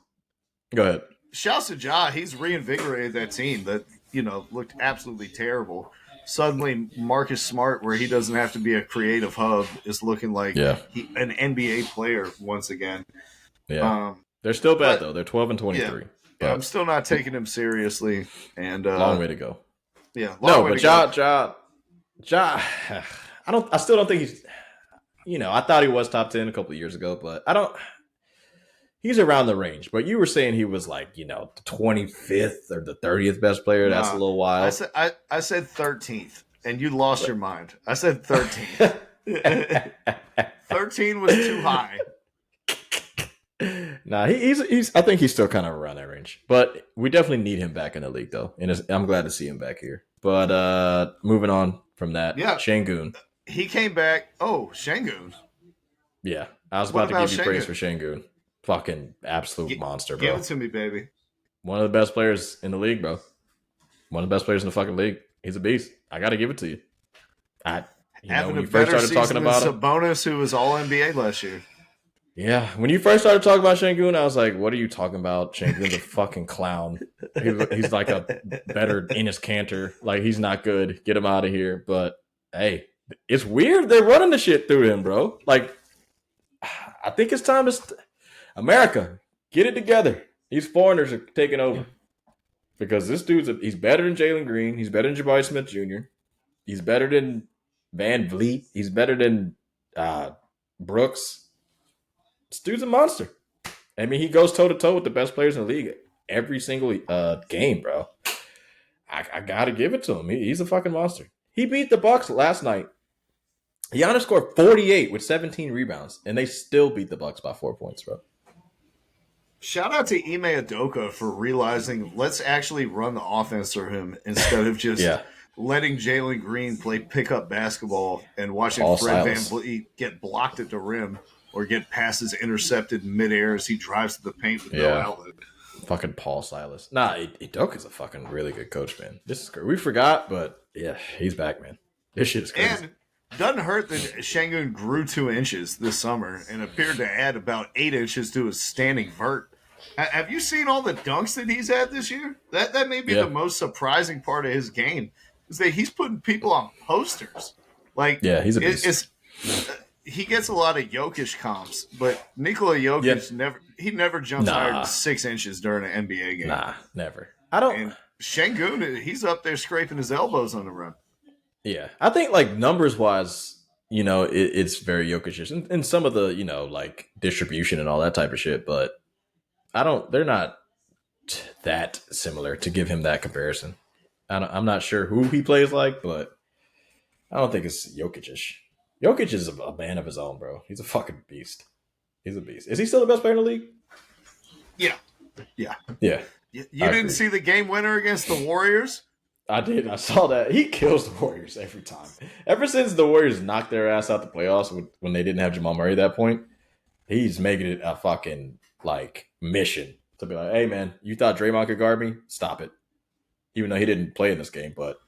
C: Go ahead.
B: Shouts to Ja. He's reinvigorated that team that looked absolutely terrible. Suddenly, Marcus Smart, where he doesn't have to be a creative hub, is looking like an NBA player once again.
C: Yeah, they're still bad though. They're 12 and 23.
B: Yeah, I'm still not taking him seriously. And
C: long way to go.
B: Yeah,
C: Ja. I still don't think he's. I thought he was top 10 a couple of years ago, but I don't. He's around the range, but you were saying he was like, the 25th or the 30th best player. That's a little wild.
B: I said 13th, and you lost your mind. I said 13th. 13 was too high.
C: Nah, he's. I think he's still kind of around that range, but we definitely need him back in the league, though, and I'm glad to see him back here. But moving on from that, Şengün.
B: He came back. Oh, Şengün.
C: Yeah, I was about to give you praise for Şengün. Fucking absolute monster, bro.
B: Give it to me, baby.
C: One of the best players in the league, bro. One of the best players in the fucking league. He's a beast. I got to give it to you.
B: Having when you first started talking about him, Sabonis, who was All NBA last year.
C: Yeah, when you first started talking about Şengün, I was like, "What are you talking about? Şengün's a fucking clown. He's like a better Enes Kanter. Like he's not good. Get him out of here." But hey, it's weird they're running the shit through him, bro. Like, I think it's time to. America, get it together. These foreigners are taking over. Because this he's better than Jalen Green. He's better than Jabari Smith Jr. He's better than Van Vliet. He's better than Brooks. This dude's a monster. I mean, he goes toe-to-toe with the best players in the league every single game, bro. I got to give it to him. He's a fucking monster. He beat the Bucks last night. Giannis scored 48 with 17 rebounds, and they still beat the Bucks by 4 points, bro.
B: Shout out to Ime Udoka for realizing let's actually run the offense through him instead of just letting Jalen Green play pickup basketball and watching Fred VanVleet get blocked at the rim or get passes intercepted midair as he drives to the paint with no outlet.
C: Fucking Paul Silas. Nah, Udoka's a fucking really good coach, man. This is great. We forgot, but yeah, he's back, man. This shit is crazy.
B: And doesn't hurt that Şengün grew 2 inches this summer and appeared to add about 8 inches to his standing vert. Have you seen all the dunks that he's had this year? That may be the most surprising part of his game is that he's putting people on posters. Like,
C: he's a beast.
B: He gets a lot of Jokic comps, but Nikola Jokic never jumps higher than 6 inches during an NBA game.
C: Nah, never. I don't. And
B: Şengün, he's up there scraping his elbows on the rim.
C: Yeah, I think like numbers wise, it's very Jokic-ish, and some of the like distribution and all that type of shit, but. They're not that similar to give him that comparison. I'm not sure who he plays like, but I don't think it's Jokic-ish. Jokic is a man of his own, bro. He's a fucking beast. He's a beast. Is he still the best player in the league?
B: Yeah.
C: You
B: didn't see the game winner against the Warriors?
C: I did. I saw that. He kills the Warriors every time. Ever since the Warriors knocked their ass out the playoffs when they didn't have Jamal Murray at that point, he's making it a fucking mission to be like, hey man, you thought Draymond could guard me? Stop it. Even though he didn't play in this game, but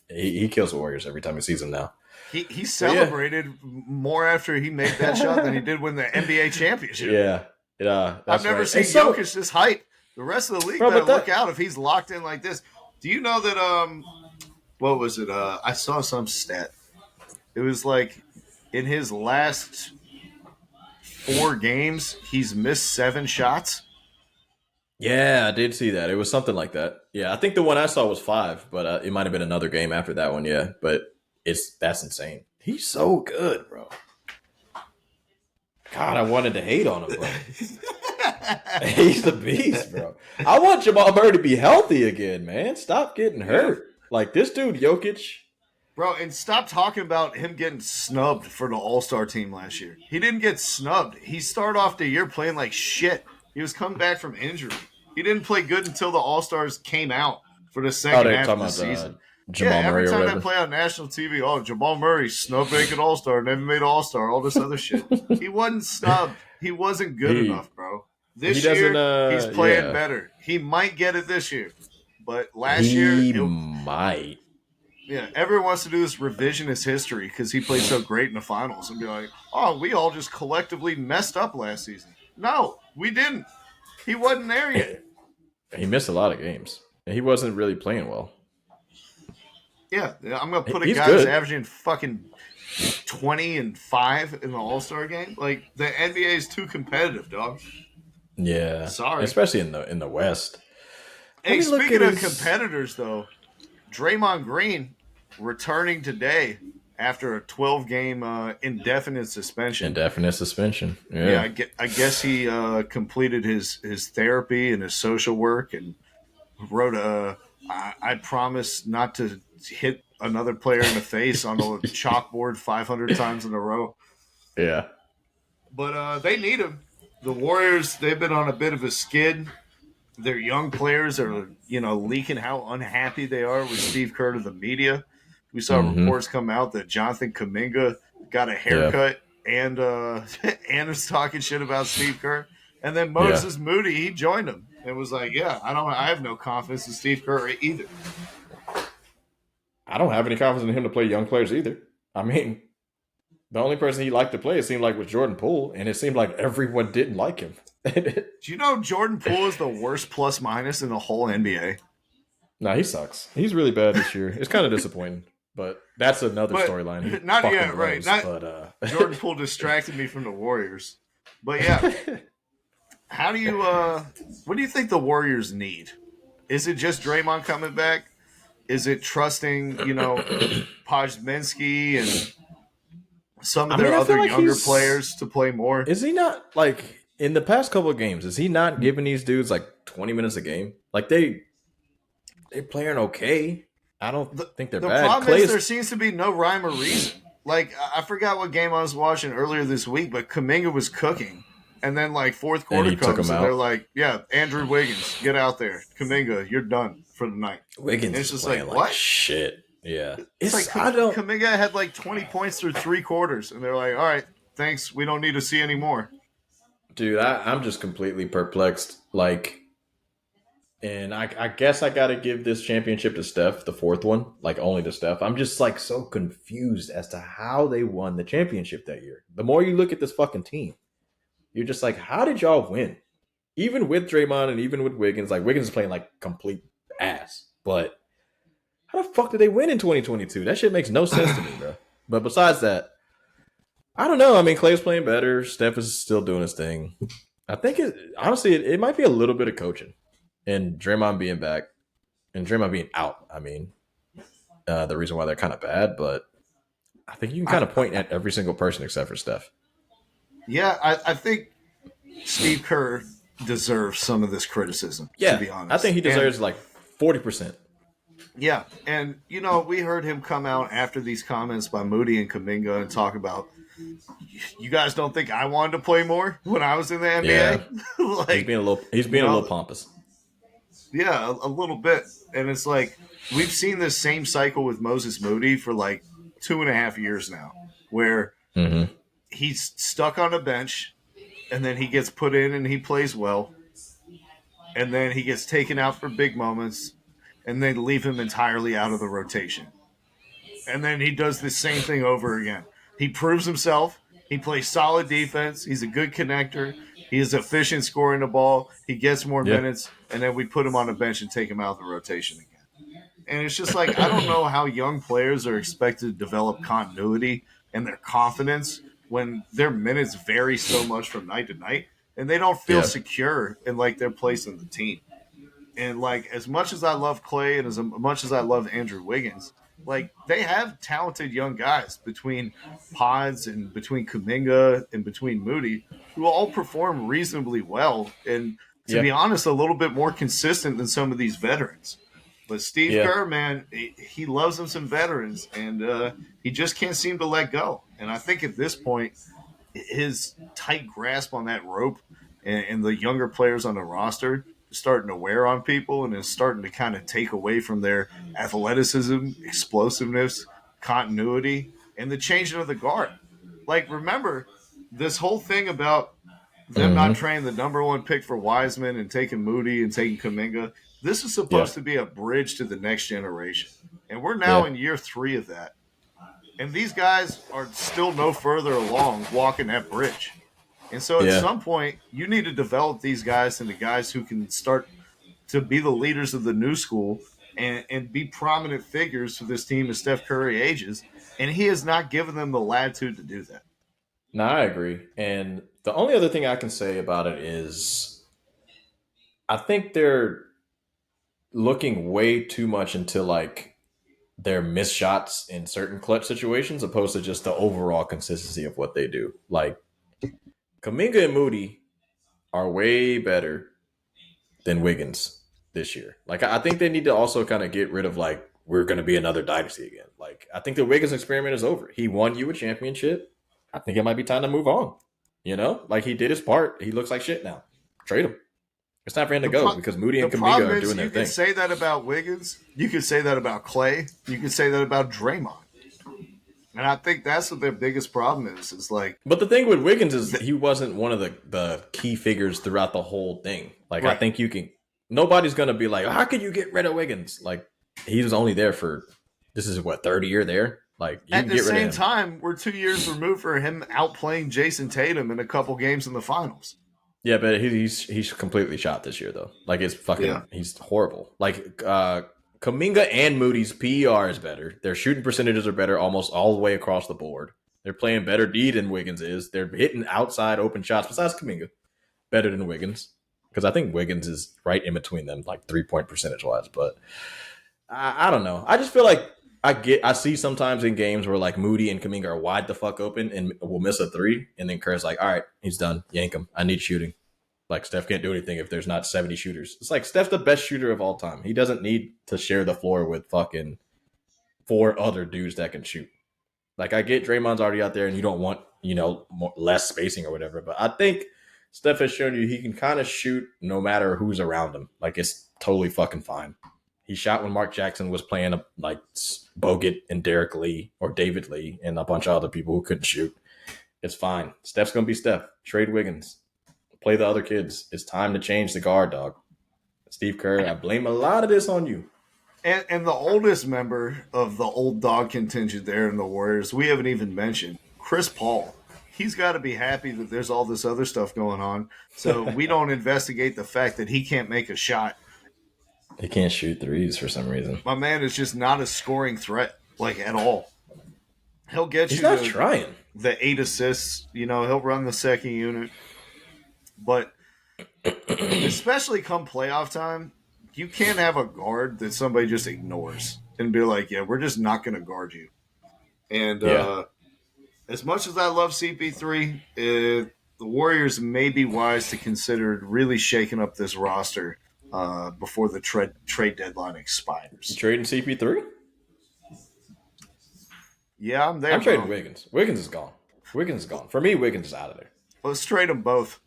C: he kills the Warriors every time he sees them now.
B: He celebrated more after he made that shot than he did win the NBA championship.
C: Yeah.
B: I've never seen Jokic this hype. The rest of the league better look out if he's locked in like this. Do you know that what was it? I saw some stat. It was like in his last 4 games, he's missed 7 shots.
C: Yeah, I did see that. It was something like that. Yeah, I think the one I saw was 5, but it might have been another game after that one. Yeah, but that's insane. He's so good, bro. God, I wanted to hate on him, bro. He's the beast, bro. I want Jamal Murray to be healthy again, man. Stop getting hurt. Like this dude, Jokic.
B: Bro, and stop talking about him getting snubbed for the All-Star team last year. He didn't get snubbed. He started off the year playing like shit. He was coming back from injury. He didn't play good until the All-Stars came out for the second half of the season. Yeah,
C: Jamal
B: every
C: Murray or
B: time they
C: whatever.
B: play on national TV, oh, Jamal Murray, snub naked All Star, never made All Star, all this other shit. He wasn't snubbed. He wasn't good
C: he
B: enough, bro.
C: he
B: This
C: doesn't.
B: year, he's playing
C: Yeah,
B: better. He might get it this year, but last year,
C: he might.
B: yeah, everyone wants to do this revisionist history because he played so great in the finals and be like, oh, we all just collectively messed up last season. No, we didn't. He wasn't there yet.
C: He missed a lot of games. He wasn't really playing well.
B: Yeah, I'm gonna put a
C: He's
B: guy who's
C: good.
B: averaging fucking 20-5 in the All Star game. Like the NBA is too competitive, dog.
C: Yeah,
B: Sorry.
C: especially in the West.
B: Hey,
C: Look at
B: speaking of
C: his
B: competitors, though, Draymond Green returning today after a 12-game indefinite suspension.
C: indefinite suspension.
B: Yeah,
C: Yeah,
B: I guess he completed his therapy and his social work and wrote I promise not to hit another player in the face on a chalkboard 500 times in a row.
C: yeah.
B: But they need him. The Warriors, they've been on a bit of a skid. Their young players are, leaking how unhappy they are with Steve Kerr to the media. We saw reports come out that Jonathan Kuminga got a haircut and and is talking shit about Steve Kerr. And then Moses Moody, he joined him and was like, "Yeah, I have no confidence in Steve Kerr either."
C: I don't have any confidence in him to play young players either. I mean, the only person he liked to play, it seemed like, was Jordan Poole, and it seemed like everyone didn't like him.
B: Do you know Jordan Poole is the worst plus minus in the whole NBA?
C: Nah, he sucks. He's really bad this year. It's kind of disappointing, but that's another storyline. He
B: Not
C: fucking
B: yet, right?
C: blows,
B: Not Jordan Poole distracted me from the Warriors, but yeah. How do you? What do you think the Warriors need? Is it just Draymond coming back? Is it trusting, Pajmensky and some of their other
C: like
B: younger players to play more?
C: Is he not, like, in the past couple of games, is he not giving these dudes like 20 minutes a game? Like they playing okay. I don't think they're
B: The
C: bad.
B: problem is there seems to be no rhyme or reason. Like I forgot what game I was watching earlier this week, but Kuminga was cooking. And then, like, fourth quarter comes, and they're like, yeah, Andrew Wiggins, get out there. Kuminga, you're done for the night.
C: Wiggins
B: is
C: just
B: like, what?
C: Shit. Yeah.
B: It's like Kuminga had, like, 20 points through 3 quarters, and they're like, all right, thanks, we don't need to see any more.
C: Dude, I'm just completely perplexed. Like, and I guess I got to give this championship to Steph, the fourth one, like, only to Steph. I'm just, like, so confused as to how they won the championship that year. The more you look at this fucking team, you're just like, how did y'all win? Even with Draymond and even with Wiggins, like Wiggins is playing like complete ass. But how the fuck did they win in 2022? That shit makes no sense to me, bro. But besides that, I don't know. I mean, Clay's playing better. Steph is still doing his thing. I think it might be a little bit of coaching and Draymond being back and Draymond being out. I mean, the reason why they're kind of bad, but I think you can kind of point at every single person except for Steph.
B: Yeah, I think Steve Kerr deserves some of this criticism, to be honest.
C: I think he deserves like 40%.
B: Yeah, and, we heard him come out after these comments by Moody and Kuminga and talk about, you guys don't think I wanted to play more when I was in the NBA?
C: Yeah.
B: Like,
C: he's being a little pompous.
B: Yeah, a little bit. And it's like, we've seen this same cycle with Moses Moody for like 2.5 years now, where he's stuck on a bench, and then he gets put in and he plays well, and then he gets taken out for big moments, and they leave him entirely out of the rotation. And then he does the same thing over again. He proves himself. He plays solid defense. He's a good connector. He is efficient scoring the ball. He gets more minutes, and then we put him on the bench and take him out of the rotation again. And it's just like, I don't know how young players are expected to develop continuity and their confidence when their minutes vary so much from night to night, and they don't feel secure in, like, their place in the team. And, like, as much as I love Clay and as much as I love Andrew Wiggins, like, they have talented young guys between Pods and between Kuminga and between Moody who all perform reasonably well and, to be honest, a little bit more consistent than some of these veterans. But Steve Kerr, man, he loves him some veterans, and he just can't seem to let go. And I think at this point, his tight grasp on that rope and the younger players on the roster starting to wear on people and is starting to kind of take away from their athleticism, explosiveness, continuity, and the changing of the guard. Like, remember this whole thing about them not
C: Mm-hmm.
B: trading the number one pick for Wiseman and taking Moody and taking Kuminga. This is
C: Yeah.
B: supposed to be a bridge to the next generation. And we're now
C: Yeah.
B: in year 3 of that. And these guys are still no further along walking that bridge. And so at
C: Yeah.
B: some point, you need to develop these guys into guys who can start to be the leaders of the new school and be prominent figures for this team as Steph Curry ages. And he has not given them the latitude to do that.
C: No, I agree. And the only other thing I can say about it is I think they're looking way too much into like their missed shots in certain clutch situations opposed to just the overall consistency of what they do. Like Kuminga and Moody are way better than Wiggins this year. Like I think they need to also kind of get rid of like we're going to be another dynasty again. Like I think the Wiggins experiment is over. He won you a championship. I think it might be time to move on. You know, like he did his part. He looks like shit now. Trade him. It's time for him to go because Moody and
B: The
C: Kuminga
B: problem
C: are
B: is
C: doing their
B: you
C: thing.
B: can say that about Wiggins. You can say that about Clay. You can say that about Draymond. And I think that's what their biggest problem is. Is like,
C: But the thing with Wiggins is he wasn't one of the key figures throughout the whole thing. Like I
B: right.
C: think you can. Nobody's gonna be like, how can you get rid of Wiggins? Like he was only there for this is what 30 year there. Like you
B: At
C: can
B: the
C: get rid
B: same
C: of him.
B: time, we're 2 years removed for him outplaying Jason Tatum in a couple games in the finals.
C: Yeah, but he's completely shot this year though. Like it's fucking
B: Yeah.
C: he's horrible. Like Kuminga and Moody's PER is better. Their shooting percentages are better almost all the way across the board. They're playing better D than Wiggins is. They're hitting outside open shots besides Kuminga better than Wiggins because I think Wiggins is right in between them, like 3-point percentage wise. But I don't know. I just feel like I see sometimes in games where like Moody and Kuminga are wide the fuck open and will miss a three, and then Kerr's like, all right, he's done. Yank him. I need shooting. Like Steph can't do anything if there's not 70 shooters. It's like Steph's the best shooter of all time. He doesn't need to share the floor with fucking 4 other dudes that can shoot. Like I get Draymond's already out there and you don't want, less spacing or whatever, but I think Steph has shown you he can kind of shoot no matter who's around him. Like it's totally fucking fine. He shot when Mark Jackson was playing like Bogut and Derek Lee or David Lee and a bunch of other people who couldn't shoot. It's fine. Steph's going to be Steph. Trade Wiggins. Play the other kids. It's time to change the guard, dog. Steve Kerr, I blame a lot of this on you.
B: And the oldest member of the old dog contingent there in the Warriors, we haven't even mentioned, Chris Paul. He's got to be happy that there's all this other stuff going on. So we don't investigate the fact that he can't make a shot.
C: He can't shoot threes for some reason.
B: My man is just not a scoring threat, like at all. He'll get
C: He's
B: you
C: not trying.
B: the 8 assists. He'll run the second unit. But especially come playoff time, you can't have a guard that somebody just ignores and be like, yeah, we're just not going to guard you. And as much as I love CP3, the Warriors may be wise to consider really shaking up this roster before the trade deadline expires.
C: You trading CP3?
B: Yeah, I'm there.
C: I'm trading Wiggins. Wiggins is gone. Wiggins is gone. For me, Wiggins is out of there.
B: Let's trade them both.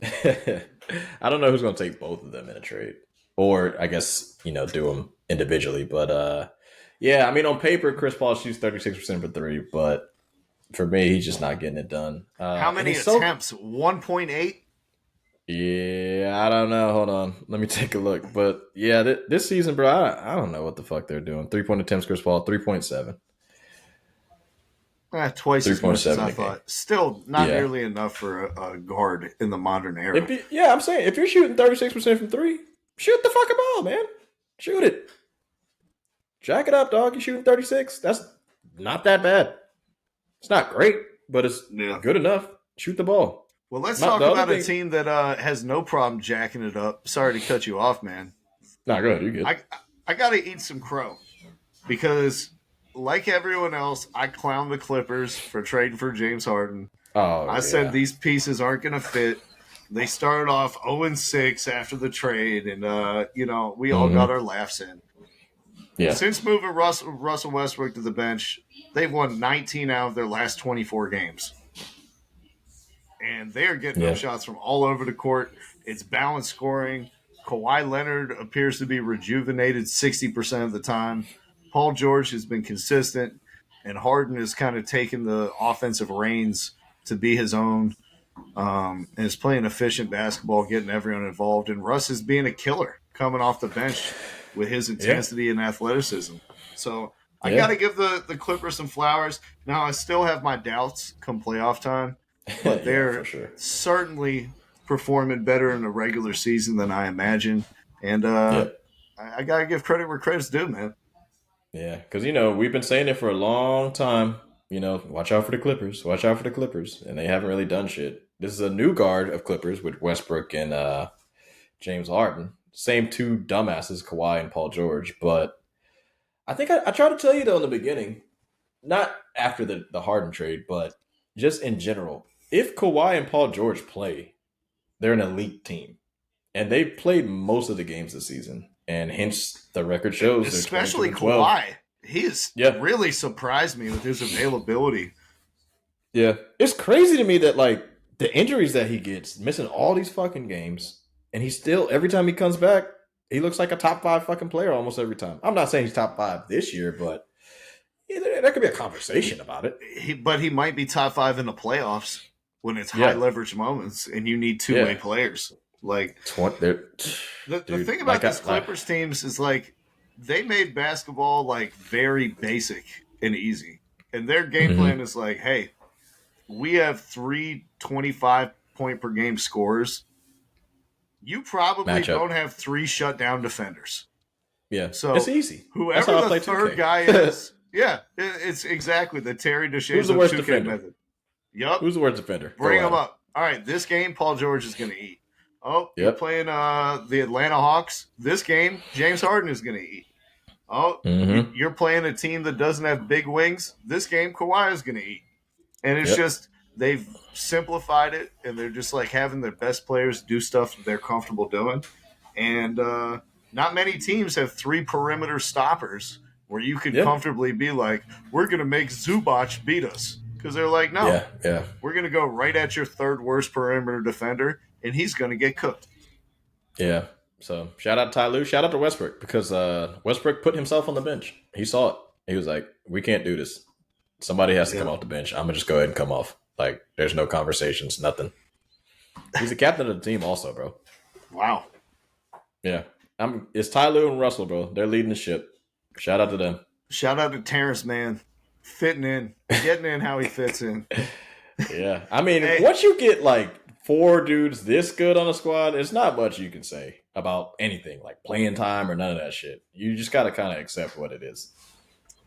C: I don't know who's going to take both of them in a trade. Or, I guess, do them individually. But, yeah, I mean, on paper, Chris Paul shoots 36% for 3. But for me, he's just not getting it done.
B: How many attempts? 1.8?
C: Yeah, I don't know. Hold on. Let me take a look. But, yeah, this season, bro, I don't know what the fuck they're doing. 3-point attempts, Chris Paul, 3.7.
B: Twice as much as I thought. Still not nearly enough for a guard in the modern era.
C: I'm saying, if you're shooting 36% from 3, shoot the fucking ball, man. Shoot it. Jack it up, dog. You're shooting 36. That's not that bad. It's not great, but it's good enough. Shoot the ball.
B: Well, let's talk about a team that has no problem jacking it up. Sorry to cut you off, man.
C: Nah, go ahead. You're good.
B: I got to eat some crow because, like everyone else, I clowned the Clippers for trading for James Harden. I said these pieces aren't going to fit. They started off 0-6 after the trade, and we all got our laughs in.
C: Yeah.
B: Since moving Russell Westbrook to the bench, they've won 19 out of their last 24 games. And they are getting up shots from all over the court. It's balanced scoring. Kawhi Leonard appears to be rejuvenated 60% of the time. Paul George has been consistent, and Harden has kind of taken the offensive reins to be his own, and is playing efficient basketball, getting everyone involved. And Russ is being a killer coming off the bench with his intensity and athleticism. So I got to give the Clippers some flowers. Now, I still have my doubts come playoff time, but they're certainly performing better in the regular season than I imagined. And I got to give credit where credit's due, man.
C: Yeah, because, we've been saying it for a long time. Watch out for the Clippers. Watch out for the Clippers. And they haven't really done shit. This is a new guard of Clippers with Westbrook and James Harden. Same two dumbasses, Kawhi and Paul George. But I think I tried to tell you, though, in the beginning, not after the Harden trade, but just in general, if Kawhi and Paul George play, they're an elite team. And they played most of the games this season. And hence the record shows.
B: Especially Kawhi. He has really surprised me with his availability.
C: Yeah. It's crazy to me that, the injuries that he gets, missing all these fucking games, and he still, every time he comes back, he looks like a top 5 fucking player almost every time. I'm not saying he's top 5 this year, but there could be a conversation about it.
B: But he might be top 5 in the playoffs when it's high leverage moments and you need two-way players. The thing about these Clippers teams is they made basketball very basic and easy. And their game plan is hey, we have 3 25-point per game scorers. You probably don't have 3 shutdown defenders.
C: Yeah.
B: So
C: it's easy.
B: Whoever the third guy is, it's exactly the Terry
C: Who's the worst
B: 2K
C: defender?
B: method. Yup.
C: Who's the worst defender?
B: Bring him up. All right, this game, Paul George is going to eat. Oh, you're playing the Atlanta Hawks. This game, James Harden is going to eat. Oh, you're playing a team that doesn't have big wings. This game, Kawhi is going to eat. And it's just they've simplified it, and they're just having their best players do stuff that they're comfortable doing. And not many teams have 3 perimeter stoppers where you could comfortably be we're going to make Zubac beat us. Because they're no, we're going to go right at your 3rd worst perimeter defender, and he's going to get cooked.
C: Yeah. So shout out to Ty Lue. Shout out to Westbrook, because Westbrook put himself on the bench. He saw it. He was like, we can't do this. Somebody has to come off the bench. I'm going to just go ahead and come off. There's no conversations, nothing. He's the captain of the team also, bro.
B: Wow.
C: Yeah. It's Ty Lue and Russell, bro. They're leading the ship. Shout out to them.
B: Shout out to Terrence, man. Fitting in. Getting in how he fits in.
C: Yeah. I mean, once you get 4 dudes this good on a squad, there's not much you can say about anything, playing time or none of that shit. You just got to kind of accept what it is.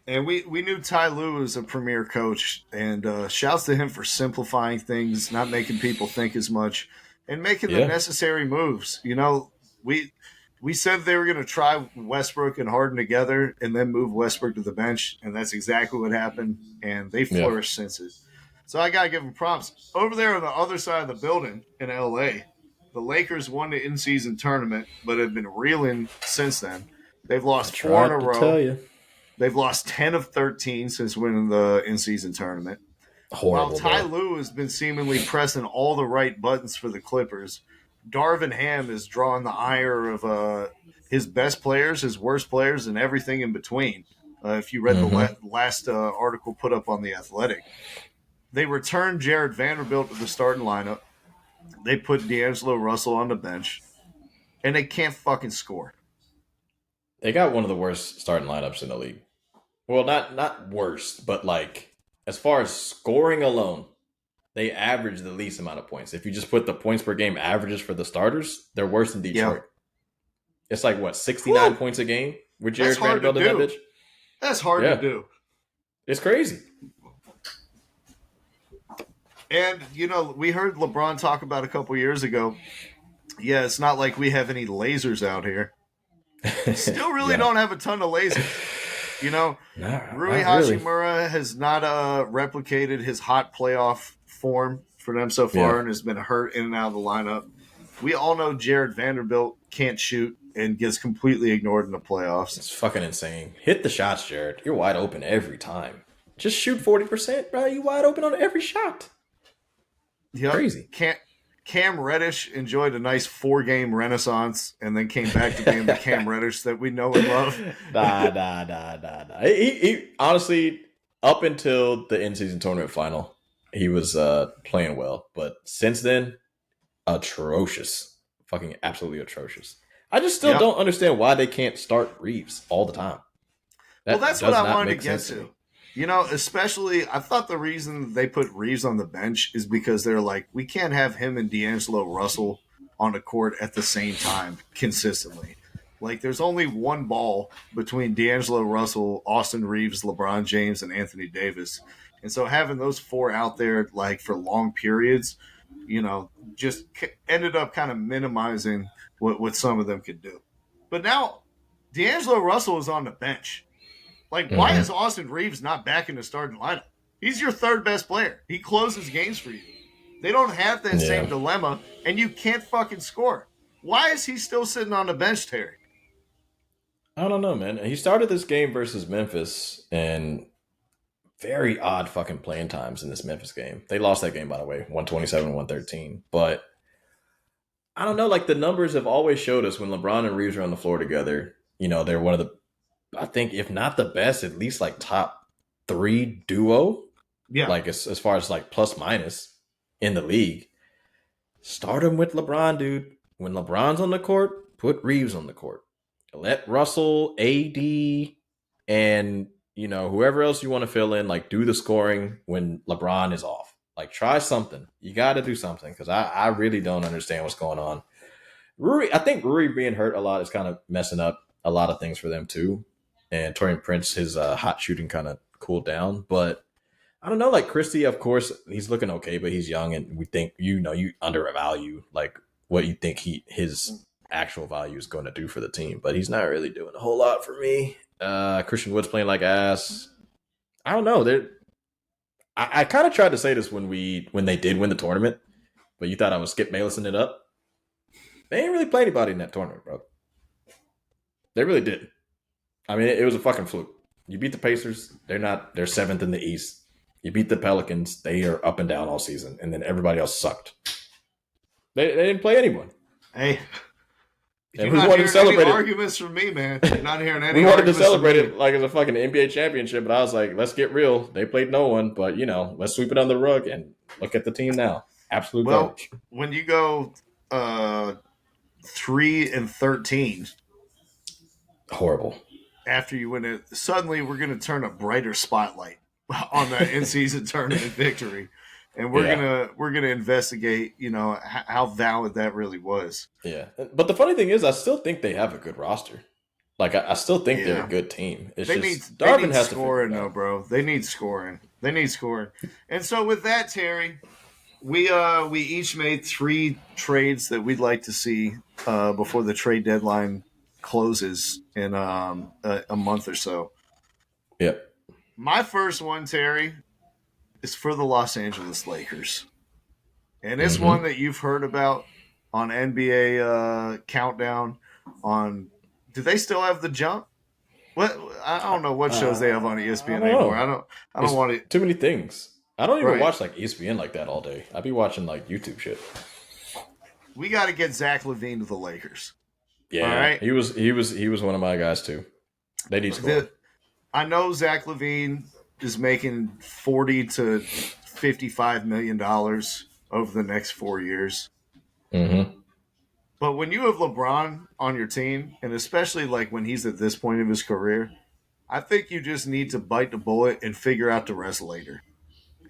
B: And we knew Ty Lue was a premier coach, and shouts to him for simplifying things, not making people think as much, and making the necessary moves. We said they were going to try Westbrook and Harden together and then move Westbrook to the bench, and that's exactly what happened, and they flourished since it. So I got to give them props. Over there on the other side of the building in L.A., the Lakers won the in-season tournament, but have been reeling since then. They've lost 4 in a row. They've lost 10 of 13 since winning the in-season tournament.
C: Horrible.
B: While Ty Lue has been seemingly pressing all the right buttons for the Clippers, Darvin Ham is drawing the ire of his best players, his worst players, and everything in between. If you read the last article put up on The Athletic. They returned Jared Vanderbilt to the starting lineup. They put D'Angelo Russell on the bench. And they can't fucking score.
C: They got one of the worst starting lineups in the league. Well, not worst, but as far as scoring alone, they average the least amount of points. If you just put the points per game averages for the starters, they're worse than Detroit. It's 69 points a game with Jared Vanderbilt in that bitch?
B: That's hard to do.
C: It's crazy.
B: And, we heard LeBron talk about a couple years ago. Yeah, it's not like we have any lasers out here. Still really don't have a ton of lasers. Rui Hachimura has not replicated his hot playoff form for them so far and has been hurt in and out of the lineup. We all know Jared Vanderbilt can't shoot and gets completely ignored in the playoffs.
C: It's fucking insane. Hit the shots, Jared. You're wide open every time. Just shoot 40%, bro. You wide open on every shot.
B: Yep.
C: Crazy.
B: Cam Reddish enjoyed a nice 4-game renaissance and then came back to being the Cam Reddish that we know and love.
C: Nah. He honestly, up until the in-season tournament final, he was playing well. But since then, atrocious. Fucking absolutely atrocious. I just still don't understand why they can't start Reeves all the time.
B: Well, that's what I wanted to get to. You know, especially, I thought the reason they put Reeves on the bench is because they're like, we can't have him and D'Angelo Russell on the court at the same time consistently. Like, there's only one ball between D'Angelo Russell, Austin Reeves, LeBron James, and Anthony Davis. And so having those four out there, like, for long periods, you know, just ended up kind of minimizing what some of them could do. But now, D'Angelo Russell is on the bench. Like, why is Austin Reeves not back in the starting lineup? He's your third best player. He closes games for you. They don't have that same dilemma, and you can't fucking score. Why is he still sitting on the bench, Terry?
C: I don't know, man. He started this game versus Memphis, and very odd fucking playing times in this Memphis game. They lost that game, by the way, 127-113. But I don't know, like, the numbers have always showed us when LeBron and Reeves are on the floor together, you know, they're one of the, I think, if not the best, at least like top 3 duo. Yeah. Like as far as like plus minus in the league. Start him with LeBron, dude. When LeBron's on the court, put Reeves on the court. Let Russell, AD, and, you know, whoever else you want to fill in, like, do the scoring when LeBron is off. Like, try something. You got to do something, because I really don't understand what's going on. I think Rui being hurt a lot is kind of messing up a lot of things for them too. And Taurean Prince, his hot shooting kind of cooled down. But I don't know, like Christie, of course, he's looking okay, but he's young, and we think, you know, you undervalue like what you think his actual value is going to do for the team. But he's not really doing a whole lot for me. Christian Wood's playing like ass. I don't know. I kind of tried to say this when they did win the tournament, but you thought I was Skip Baylessing it up. They didn't really play anybody in that tournament, bro. They really didn't. I mean, it was a fucking fluke. You beat the Pacers. They're 7th in the East. You beat the Pelicans. They are up and down all season. And then everybody else sucked. They didn't play anyone.
B: Hey.
C: And we wanted to celebrate
B: any arguments from me, man. You're not hearing any
C: We wanted to celebrate it like it's a fucking NBA championship, but I was like, let's get real. They played no one, but, you know, let's sweep it under the rug and look at the team now. Absolute garbage.
B: When you go 3-13,
C: horrible.
B: After you win it, suddenly we're going to turn a brighter spotlight on that in-season tournament victory, and we're gonna investigate, you know, how valid that really was.
C: Yeah, but the funny thing is, I still think they have a good roster. Like, I still think they're a good team. It's Darvin has
B: scoring, though, bro. They need scoring. And so with that, Terry, we each made 3 trades that we'd like to see before the trade deadline closes in a month or so.
C: Yep.
B: My first one, Terry, is for the Los Angeles Lakers. And it's one that you've heard about on NBA Countdown. Do they still have The Jump? What, I don't know what shows they have on ESPN anymore. I don't want it.
C: Too many things. I don't even watch like ESPN like that all day. I be watching like YouTube shit.
B: We got to get Zach LaVine to the Lakers.
C: Yeah, all right? he was one of my guys too. They need scoring.
B: I know Zach LaVine is making $40 to $55 million over the next 4 years.
C: Mm-hmm.
B: But when you have LeBron on your team, and especially like when he's at this point of his career, I think you just need to bite the bullet and figure out the rest later.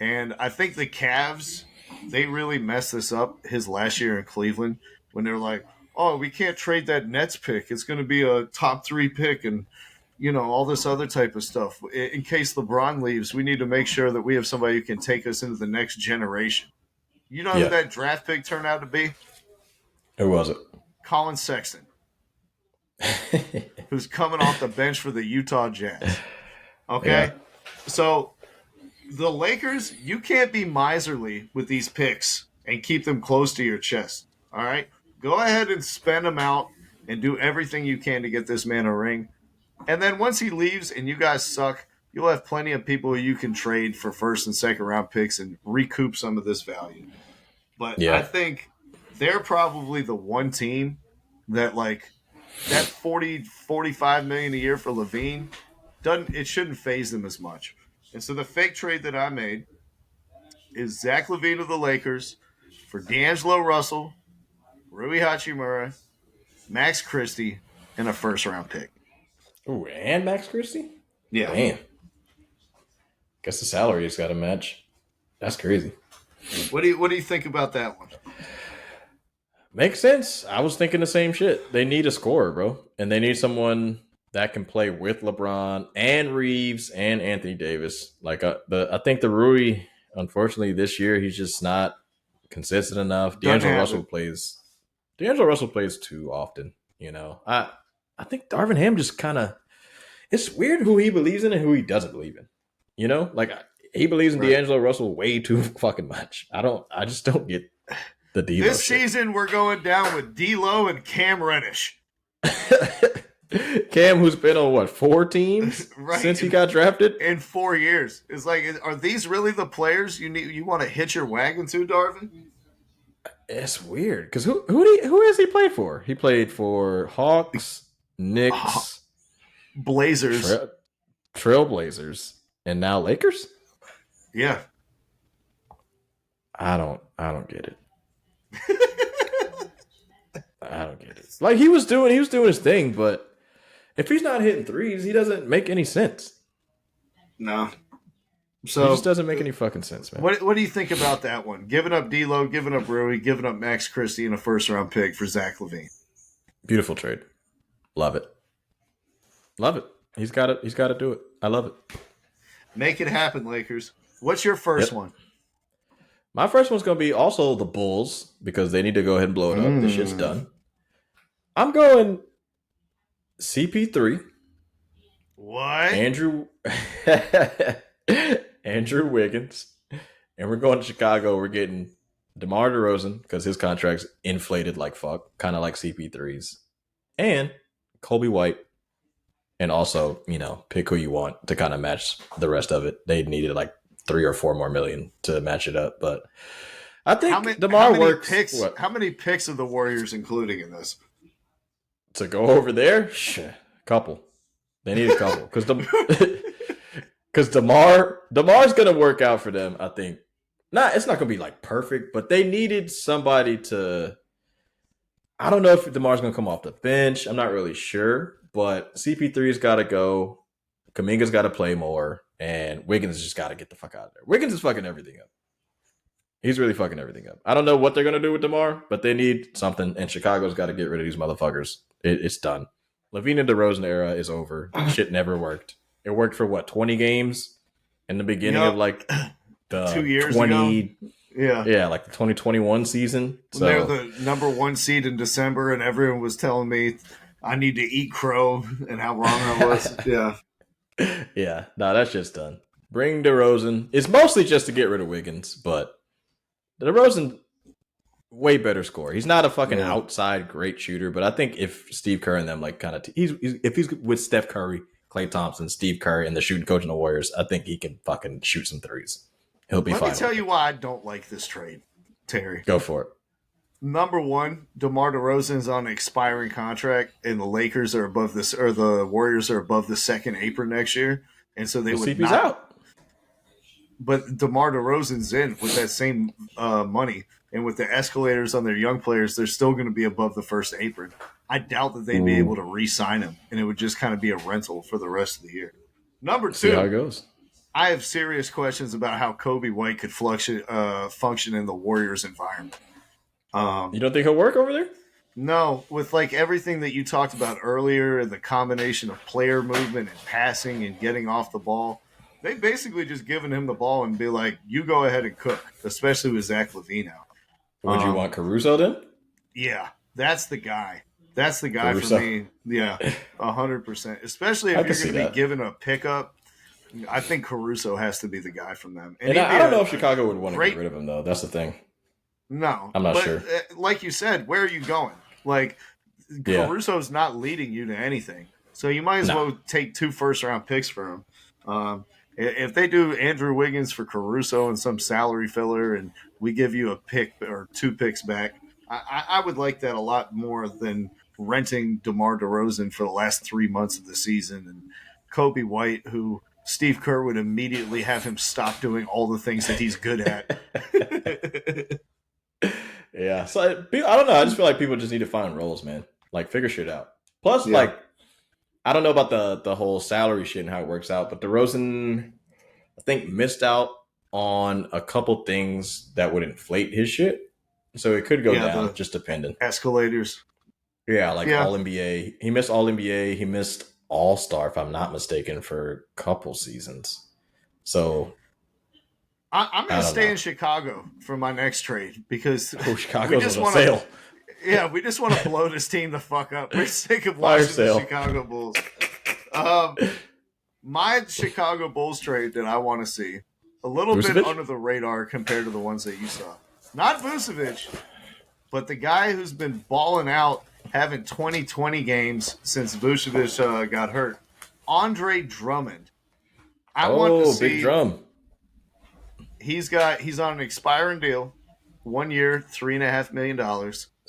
B: And I think the Cavs, they really messed this up his last year in Cleveland when they're like, oh, we can't trade that Nets pick. It's going to be a top 3 pick and, you know, all this other type of stuff. In case LeBron leaves, we need to make sure that we have somebody who can take us into the next generation. You know who that draft pick turned out to be?
C: Who was it?
B: Colin Sexton, who's coming off the bench for the Utah Jazz. Okay? Yeah. So the Lakers, you can't be miserly with these picks and keep them close to your chest. All right? Go ahead and spend them out and do everything you can to get this man a ring. And then once he leaves and you guys suck, you'll have plenty of people you can trade for first and second round picks and recoup some of this value. But I think they're probably the one team that like that 40-45 million a year for Levine shouldn't phase them as much. And so the fake trade that I made is Zach Levine of the Lakers for D'Angelo Russell, Rui Hachimura, Max Christie, and a first round pick.
C: Ooh, and Max Christie?
B: Yeah.
C: Damn. Guess the salary has got to match. That's crazy.
B: What do you think about that one?
C: Makes sense. I was thinking the same shit. They need a scorer, bro. And they need someone that can play with LeBron and Reeves and Anthony Davis. Like I think the Rui, unfortunately, this year he's just not consistent enough. D'Angelo Russell plays too often. You know, I think Darvin Ham just kind of. It's weird who he believes in and who he doesn't believe in. You know, like he believes in D'Angelo Russell way too fucking much. I just don't get the D'Lo
B: This
C: shit.
B: season we're going down with D'Lo and Cam Reddish.
C: Cam, who's been on what 4 teams since he got drafted
B: in 4 years. It's like, are these really the players you want to hitch your wagon to, Darvin?
C: It's weird because who has he played for? He played for Hawks, Knicks,
B: Blazers,
C: Trailblazers, and now Lakers.
B: Yeah,
C: I don't get it. I don't get it. Like he was doing his thing, but if he's not hitting threes, he doesn't make any sense.
B: No. So
C: it just doesn't make any fucking sense, man.
B: What do you think about that one? Giving up D'Lo, giving up Rui, giving up Max Christie and a first round pick for Zach LaVine.
C: Beautiful trade. Love it. Love it. He's got to do it. I love it.
B: Make it happen, Lakers. What's your first one?
C: My first one's going to be also the Bulls because they need to go ahead and blow it up. This shit's done. I'm going CP3.
B: What?
C: Andrew Wiggins. And we're going to Chicago. We're getting DeMar DeRozan because his contract's inflated like fuck, kind of like CP3's. And Kobe White. And also, you know, pick who you want to kind of match the rest of it. They needed like 3 or 4 more million to match it up. But I think DeMar works.
B: How many picks are the Warriors including in this?
C: To go over there? Couple. They need a couple. Because DeMar's going to work out for them, I think. It's not going to be like perfect, but they needed somebody to. I don't know if DeMar's going to come off the bench. I'm not really sure. But CP3's got to go. Kuminga's got to play more. And Wiggins just got to get the fuck out of there. Wiggins is fucking everything up. He's really fucking everything up. I don't know what they're going to do with DeMar, but they need something. And Chicago's got to get rid of these motherfuckers. It's done. Levine and DeRozan era is over. Shit never worked. It worked for what, 20 games in the beginning of like the
B: 2 years
C: 20
B: ago. Yeah.
C: Yeah, like the 2021 season. So
B: they're the number 1 seed in December, and everyone was telling me I need to eat crow and how wrong I was. Yeah.
C: Yeah. No, that's just done. Bring DeRozan. It's mostly just to get rid of Wiggins, but DeRozan, way better scorer. He's not a fucking outside great shooter, but I think if Steve Kerr and them like kind of if he's with Steph Curry, Klay Thompson, Steve Kerr, and the shooting coach in the Warriors, I think he can fucking shoot some threes. He'll be fine.
B: Let me tell you why I don't like this trade, Terry.
C: Go for it.
B: Number 1, DeMar DeRozan's on an expiring contract, and the Lakers are above this, or the Warriors are above the second apron next year, and so they would
C: CP's
B: not.
C: Out.
B: But DeMar DeRozan's in with that same money, and with the escalators on their young players, they're still going to be above the first apron. I doubt that they'd be able to re-sign him, and it would just kind of be a rental for the rest of the year. Number 2,
C: see how it goes.
B: I have serious questions about how Kobe White could function in the Warriors environment.
C: You don't think he'll work over there?
B: No, with like everything that you talked about earlier and the combination of player movement and passing and getting off the ball, they basically just given him the ball and be like, you go ahead and cook, especially with Zach LaVine out.
C: Would you want Caruso then?
B: Yeah, that's the guy. That's the guy
C: Caruso.
B: for me. Yeah, 100%. Especially if you're going to be given a pickup. I think Caruso has to be the guy from them.
C: And I don't know if Chicago would want to get rid of him, though. That's the thing.
B: No.
C: I'm not sure.
B: Like you said, where are you going? Like, Caruso's not leading you to anything. So you might as well take 2 first-round picks for him. If they do Andrew Wiggins for Caruso and some salary filler and we give you a pick or 2 picks back, I would like that a lot more than renting DeMar DeRozan for the last 3 months of the season and Kobe White, who Steve Kerr would immediately have him stop doing all the things that he's good at.
C: Yeah. So I don't know. I just feel like people just need to find roles, man. Like figure shit out. Plus, like, I don't know about the whole salary shit and how it works out, but DeRozan, I think, missed out on a couple things that would inflate his shit. So it could go down, just depending.
B: Escalators.
C: Yeah, like All NBA. He missed All NBA. He missed All Star, if I'm not mistaken, for a couple seasons. So
B: I'm going to stay in Chicago for my next trade because
C: Chicago's on sale.
B: Yeah, we just want to blow this team the fuck up. We're sick of watching the Chicago Bulls. My Chicago Bulls trade that I want to see, a little bit under the radar compared to the ones that you saw. Not Vucevic, but the guy who's been balling out, having 20-20 games since Vucevic got hurt. Andre Drummond. I want to see.
C: Big Drum.
B: He's on an expiring deal, 1 year, $3.5 million.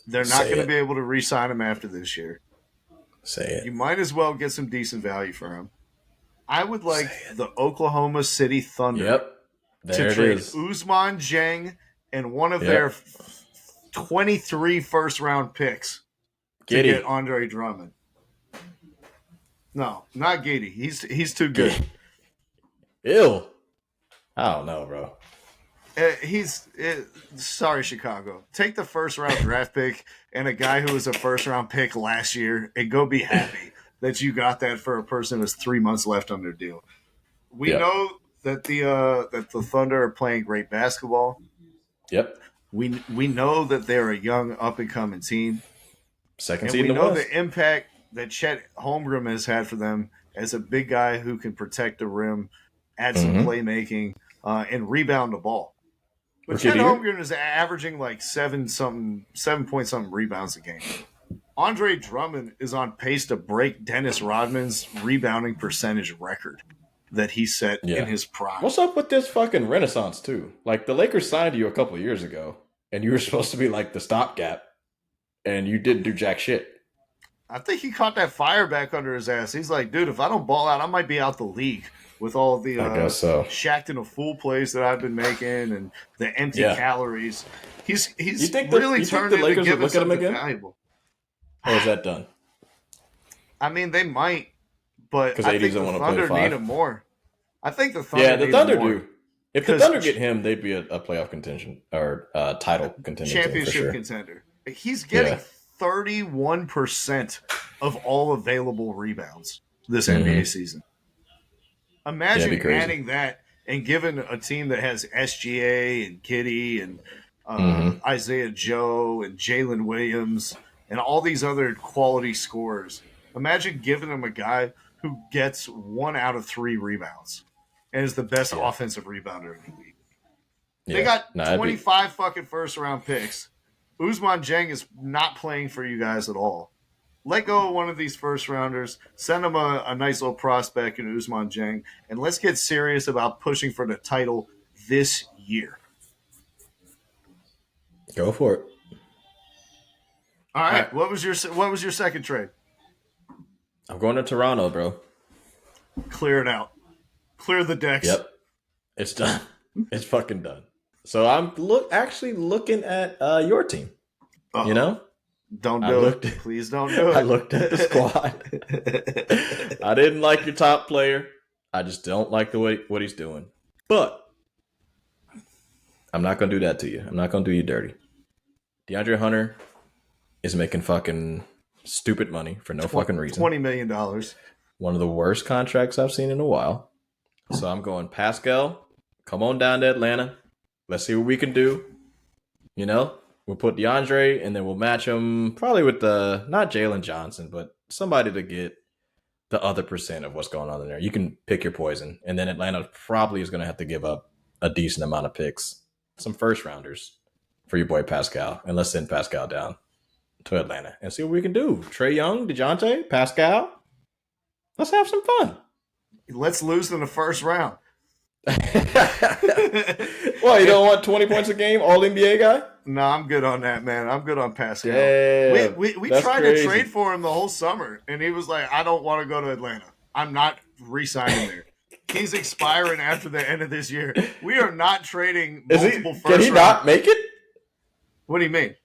B: They're not going to be able to re-sign him after this year.
C: Say it.
B: You might as well get some decent value for him. I would like the Oklahoma City Thunder to trade Ousmane Dieng and one of their 23 first-round picks to get Andre Drummond. No, not Giddey. He's too good.
C: Ew. I don't know, bro.
B: Sorry, Chicago. Take the first-round draft pick and a guy who was a first-round pick last year and go be happy that you got that for a person who's 3 months left on their deal. We know that the Thunder are playing great basketball.
C: Yep.
B: We know that they're a young up-and-coming team.
C: Second seed in the
B: West. We know
C: West.
B: the impact that Chet Holmgren has had for them as a big guy who can protect the rim, add some playmaking, and rebound the ball. But Chet Holmgren is averaging like 7-point-something rebounds a game. Andre Drummond is on pace to break Dennis Rodman's rebounding percentage record that he set in his prime.
C: What's up with this fucking renaissance, too? Like, the Lakers signed you a couple of years ago, and you were supposed to be like the stopgap, and you didn't do jack shit.
B: I think he caught that fire back under his ass. He's like, dude, if I don't ball out, I might be out the league with all the shacked in a fool plays that I've been making and the empty calories. He's really turned into giving something valuable.
C: Or is that done?
B: I mean, they might, but I think the Thunder need him more. I think the Thunder
C: the Thunder do. If the Thunder get him, they'd be a playoff contention or title contender.
B: Championship contender. He's getting 31% of all available rebounds this NBA season. Imagine adding that and giving a team that has SGA and Giddey and Isaiah Joe and Jalen Williams and all these other quality scorers. Imagine giving them a guy who gets 1 out of 3 rebounds and is the best offensive rebounder in the league. They got 25 fucking first-round picks. Ousmane Dieng is not playing for you guys at all. Let go of one of these first-rounders. Send them a nice little prospect in Ousmane Dieng, and let's get serious about pushing for the title this year.
C: Go for it.
B: All right. What was your second trade?
C: I'm going to Toronto, bro.
B: Clear it out. Clear the decks.
C: Yep. It's done. It's fucking done. So I'm actually looking at your team.
B: Uh-oh.
C: You know?
B: Don't do it. Please don't do it.
C: I looked at the squad. I didn't like your top player. I just don't like the way what he's doing. But I'm not going to do that to you. I'm not going to do you dirty. DeAndre Hunter is making fucking stupid money for no fucking reason.
B: $20 million.
C: One of the worst contracts I've seen in a while. So I'm going, Pascal, come on down to Atlanta. Let's see what we can do. You know, we'll put DeAndre and then we'll match him probably with not Jalen Johnson, but somebody to get the other percent of what's going on in there. You can pick your poison. And then Atlanta probably is going to have to give up a decent amount of picks, some first rounders for your boy Pascal. And let's send Pascal down to Atlanta and see what we can do. Trae Young, DeJounte, Pascal. Let's have some fun.
B: Let's lose in the first round.
C: Well, you don't want 20 points a game, all NBA guy?
B: No, I'm good on that, man. I'm good on Pascal.
C: Damn,
B: We
C: that's
B: tried
C: crazy.
B: to trade for him the whole summer, and he was like, "I don't want to go to Atlanta. I'm not re-signing there. He's expiring after the end of this year. We are not trading multiple first
C: Can he
B: round.
C: not make it?
B: What do you mean?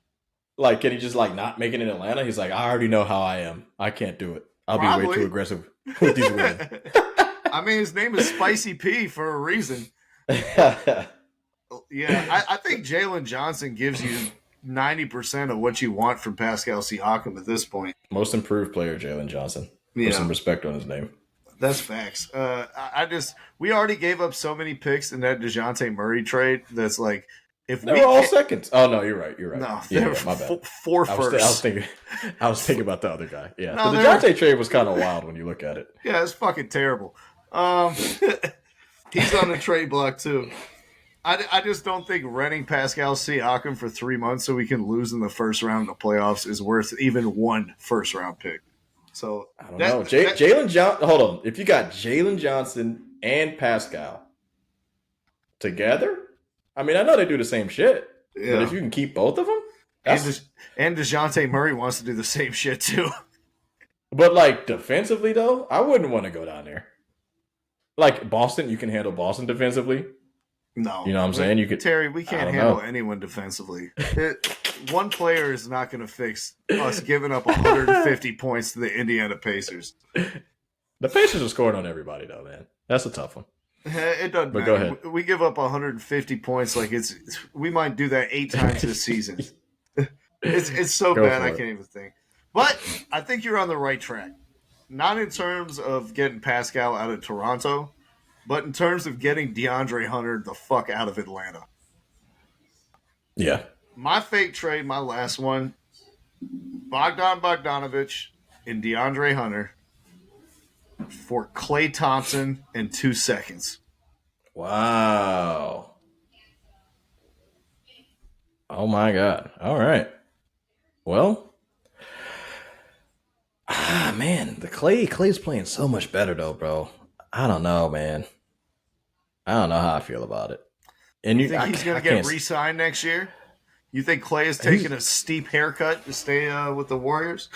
C: Like, can he just like not make it in Atlanta? He's like, I already know how I am. I can't do it. I'll be way
B: Probably.
C: too aggressive with these women.
B: I mean, his name is Spicy P for a reason. Yeah, I think Jalen Johnson gives you 90% of what you want from Pascal Siakam at this point.
C: Most improved player, Jalen Johnson. Put some respect on his name.
B: That's facts. We already gave up so many picks in that DeJounte Murray trade. That's like, if
C: they were all seconds. Oh no, you're right.
B: No,
C: yeah, my bad.
B: Four firsts.
C: I was thinking about the other guy. Yeah,
B: No,
C: the DeJounte trade was kind of wild when you look at it.
B: Yeah, it's fucking terrible. He's on the trade block too. I just don't think renting Pascal Siakam for 3 months so we can lose in the first round of the playoffs is worth even one first round pick. So
C: I don't know. Jalen Johnson. Hold on. If you got Jalen Johnson and Pascal together, I mean, I know they do the same shit. Yeah. But if you can keep both of them,
B: and DeJounte Murray wants to do the same shit too.
C: But like defensively though, I wouldn't want to go down there. Like Boston, you can handle Boston defensively.
B: No,
C: you know what I'm saying? You could,
B: Terry. We can't handle anyone defensively. One player is not going to fix us giving up 150 points to the Indiana Pacers.
C: The Pacers are scoring on everybody, though, man. That's a tough one.
B: It doesn't matter. Go ahead. We give up 150 points like we might do that 8 times this season. It's so bad I can't even think. But I think you're on the right track. Not in terms of getting Pascal out of Toronto, but in terms of getting DeAndre Hunter the fuck out of Atlanta.
C: Yeah.
B: My fake trade, my last one, Bogdan Bogdanović and DeAndre Hunter for Klay Thompson in 2 seconds.
C: Wow. Oh, my God. All right. Well, man, Clay's playing so much better, though, bro. I don't know, man. I don't know how I feel about it. And
B: you think he's going to get re-signed next year? You think Klay is taking a steep haircut to stay with the Warriors?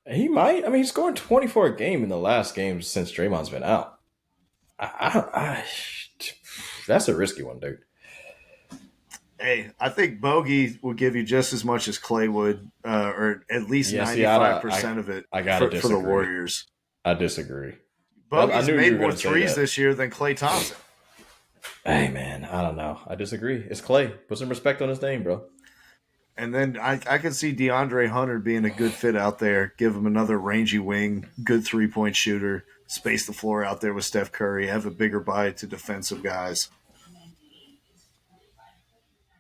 C: He might. I mean, he's scoring 24 a game in the last game since Draymond's been out. That's a risky one, dude.
B: Hey, I think Bogey will give you just as much as Klay would, or at least 95% of it for the Warriors.
C: I disagree.
B: Bogey's made more threes this year than Klay Thompson.
C: Hey, man, I don't know. I disagree. It's Klay. Put some respect on his name, bro.
B: And then I can see DeAndre Hunter being a good fit out there. Give him another rangy wing, good 3-point shooter, space the floor out there with Steph Curry, have a bigger body to defensive guys.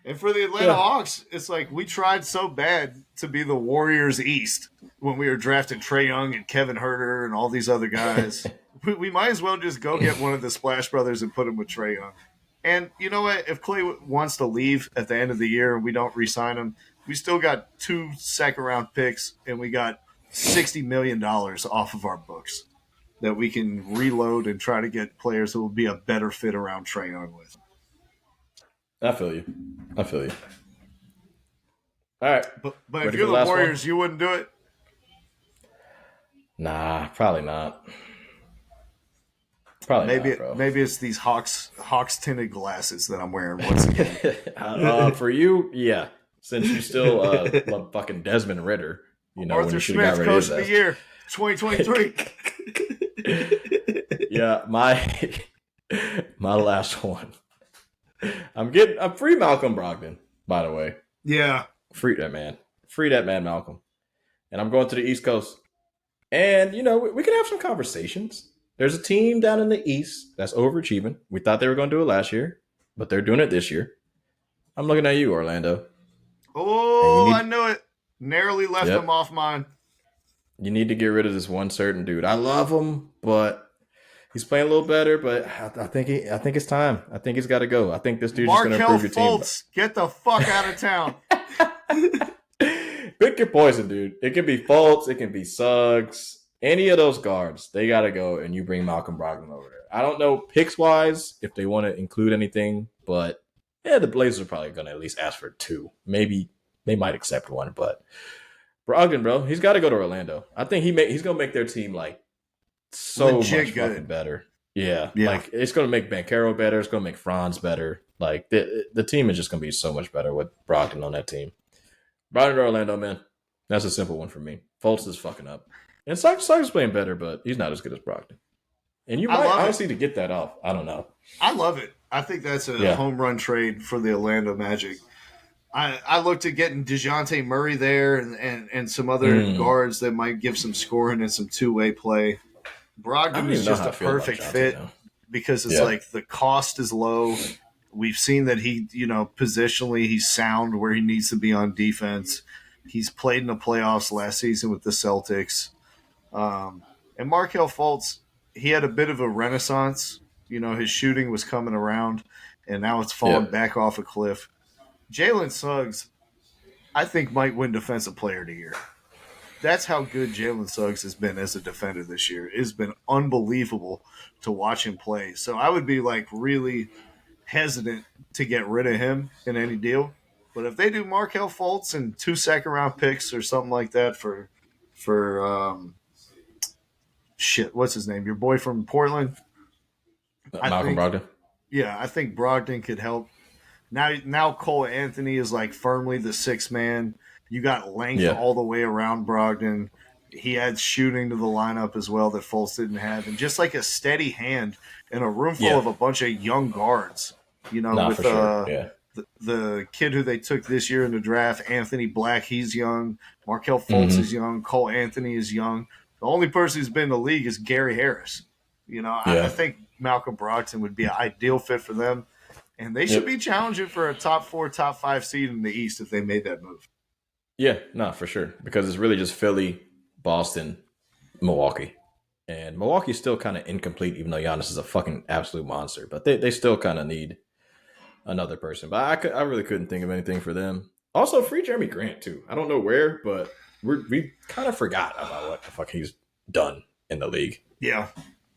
B: And for the Atlanta Hawks, it's like we tried so bad to be the Warriors East when we were drafting Trae Young and Kevin Huerter and all these other guys. We might as well just go get one of the Splash Brothers and put him with Trae Young. And you know what? If Klay wants to leave at the end of the year and we don't re-sign him, we still got 2 second-round picks and we got $60 million off of our books that we can reload and try to get players who will be a better fit around Trae Young with.
C: I feel you. All right.
B: But if you're the Warriors, you wouldn't do it?
C: Nah, probably not.
B: Maybe it's these Hawks tinted glasses that I'm wearing once again.
C: For you, yeah. Since you still love fucking Desmond Ritter, you know,
B: Arthur Smith, Coach of the Year, 2023.
C: Yeah, my last one. I'm free Malcolm Brogdon, by the way.
B: Yeah,
C: free that man, Malcolm. And I'm going to the East Coast, and you know we can have some conversations. There's a team down in the East that's overachieving. We thought they were going to do it last year, but they're doing it this year. I'm looking at you, Orlando.
B: Oh, I knew it. Narrowly left them off mine.
C: You need to get rid of this one certain dude. I love him, but he's playing a little better. But I think it's time. I think he's got to go. I think this dude's just going to improve your team.
B: Fultz, get the fuck out of town.
C: Pick your poison, dude. It can be Fultz. It can be Suggs. Any of those guards, they got to go, and you bring Malcolm Brogdon over there. I don't know picks-wise if they want to include anything, but Yeah, the Blazers are probably going to at least ask for 2. Maybe they might accept 1, but Brogdon, bro, he's got to go to Orlando. I think he's going to make their team like so
B: Legit
C: much
B: good.
C: fucking better. Yeah,
B: Yeah.
C: like it's going to make Banchero better. It's going to make Franz better. Like the team is just going to be so much better with Brogdon on that team. Brogdon to Orlando, man. That's a simple one for me. Fultz is fucking up. And Sykes is playing better, but he's not as good as Brogdon. And you might honestly to get that off. I don't know.
B: I love it. I think that's a home run trade for the Orlando Magic. I looked at getting DeJounte Murray there and some other guards that might give some scoring and some two-way play. Brogdon is just a perfect fit because it's like the cost is low. We've seen that he, positionally he's sound where he needs to be on defense. He's played in the playoffs last season with the Celtics. And Markelle Fultz, he had a bit of a renaissance. His shooting was coming around, and now it's fallen back off a cliff. Jalen Suggs, I think, might win Defensive Player of the Year. That's how good Jalen Suggs has been as a defender this year. It's been unbelievable to watch him play. So I would be really hesitant to get rid of him in any deal. But if they do Markelle Fultz and 2 second-round picks or something like that for what's his name? Your boy from Portland?
C: Malcolm Brogdon?
B: Yeah, I think Brogdon could help. Now Cole Anthony is firmly the 6th man. You got length all the way around Brogdon. He adds shooting to the lineup as well that Fultz didn't have. And just a steady hand in a room full of a bunch of young guards. With the kid who they took this year in the draft, Anthony Black, he's young. Markelle Fultz is young. Cole Anthony is young. The only person who's been in the league is Gary Harris. I think Malcolm Brogdon would be an ideal fit for them. And they should be challenging for a top 4, top 5 seed in the East if they made that move.
C: Yeah, no, for sure. Because it's really just Philly, Boston, Milwaukee. And Milwaukee's still kind of incomplete, even though Giannis is a fucking absolute monster. But they still kind of need another person. But I really couldn't think of anything for them. Also, free Jeremy Grant, too. I don't know where, but we kind of forgot about what the fuck he's done in the league.
B: Yeah.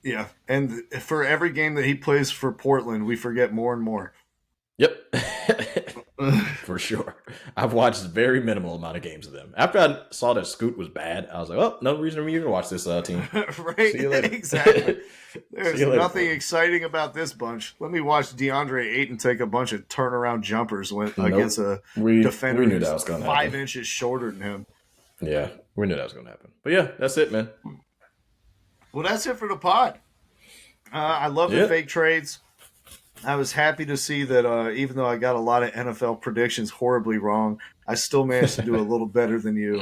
B: Yeah. And for every game that he plays for Portland, we forget more and more.
C: Yep. For sure. I've watched a very minimal amount of games of them. After I saw that Scoot was bad, I was like, oh, no reason for me to watch this team.
B: Right?
C: See you later.
B: Exactly. There's nothing exciting about this bunch. Let me watch DeAndre Ayton take a bunch of turnaround jumpers against a defender
C: we knew that was going to happen.
B: 5 inches shorter than him.
C: Yeah, we knew that was going to happen. But yeah, that's it, man.
B: Well, that's it for the pod. I love the fake trades. I was happy to see that even though I got a lot of NFL predictions horribly wrong, I still managed to do a little better than you.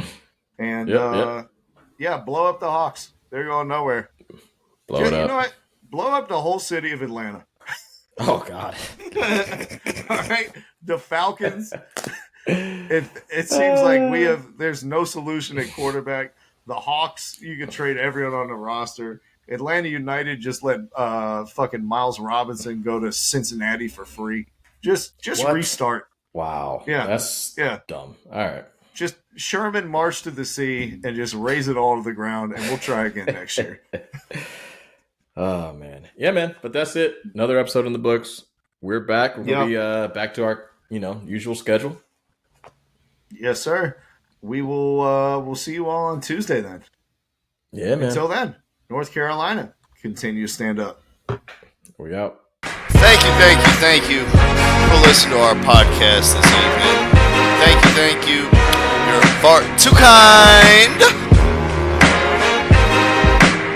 B: And, blow up the Hawks. They're going nowhere.
C: Blow it up.
B: You know what? Blow up the whole city of Atlanta.
C: Oh, God.
B: All right? The Falcons. It seems like there's no solution at quarterback. The Hawks, you can trade everyone on the roster. Atlanta United just let fucking Miles Robinson go to Cincinnati for free. Just restart.
C: Wow.
B: Yeah.
C: That's dumb. All right.
B: Just Sherman march to the sea and just raise it all to the ground, and we'll try again next year.
C: Oh, man. Yeah, man. But that's it. Another episode in the books. We're back. We'll be back to our usual schedule.
B: Yes, sir. We will we'll see you all on Tuesday then.
C: Yeah, man.
B: Until then. North Carolina, continue to stand up.
C: We out.
D: Thank you for listening to our podcast this evening. Thank you. You're far too kind.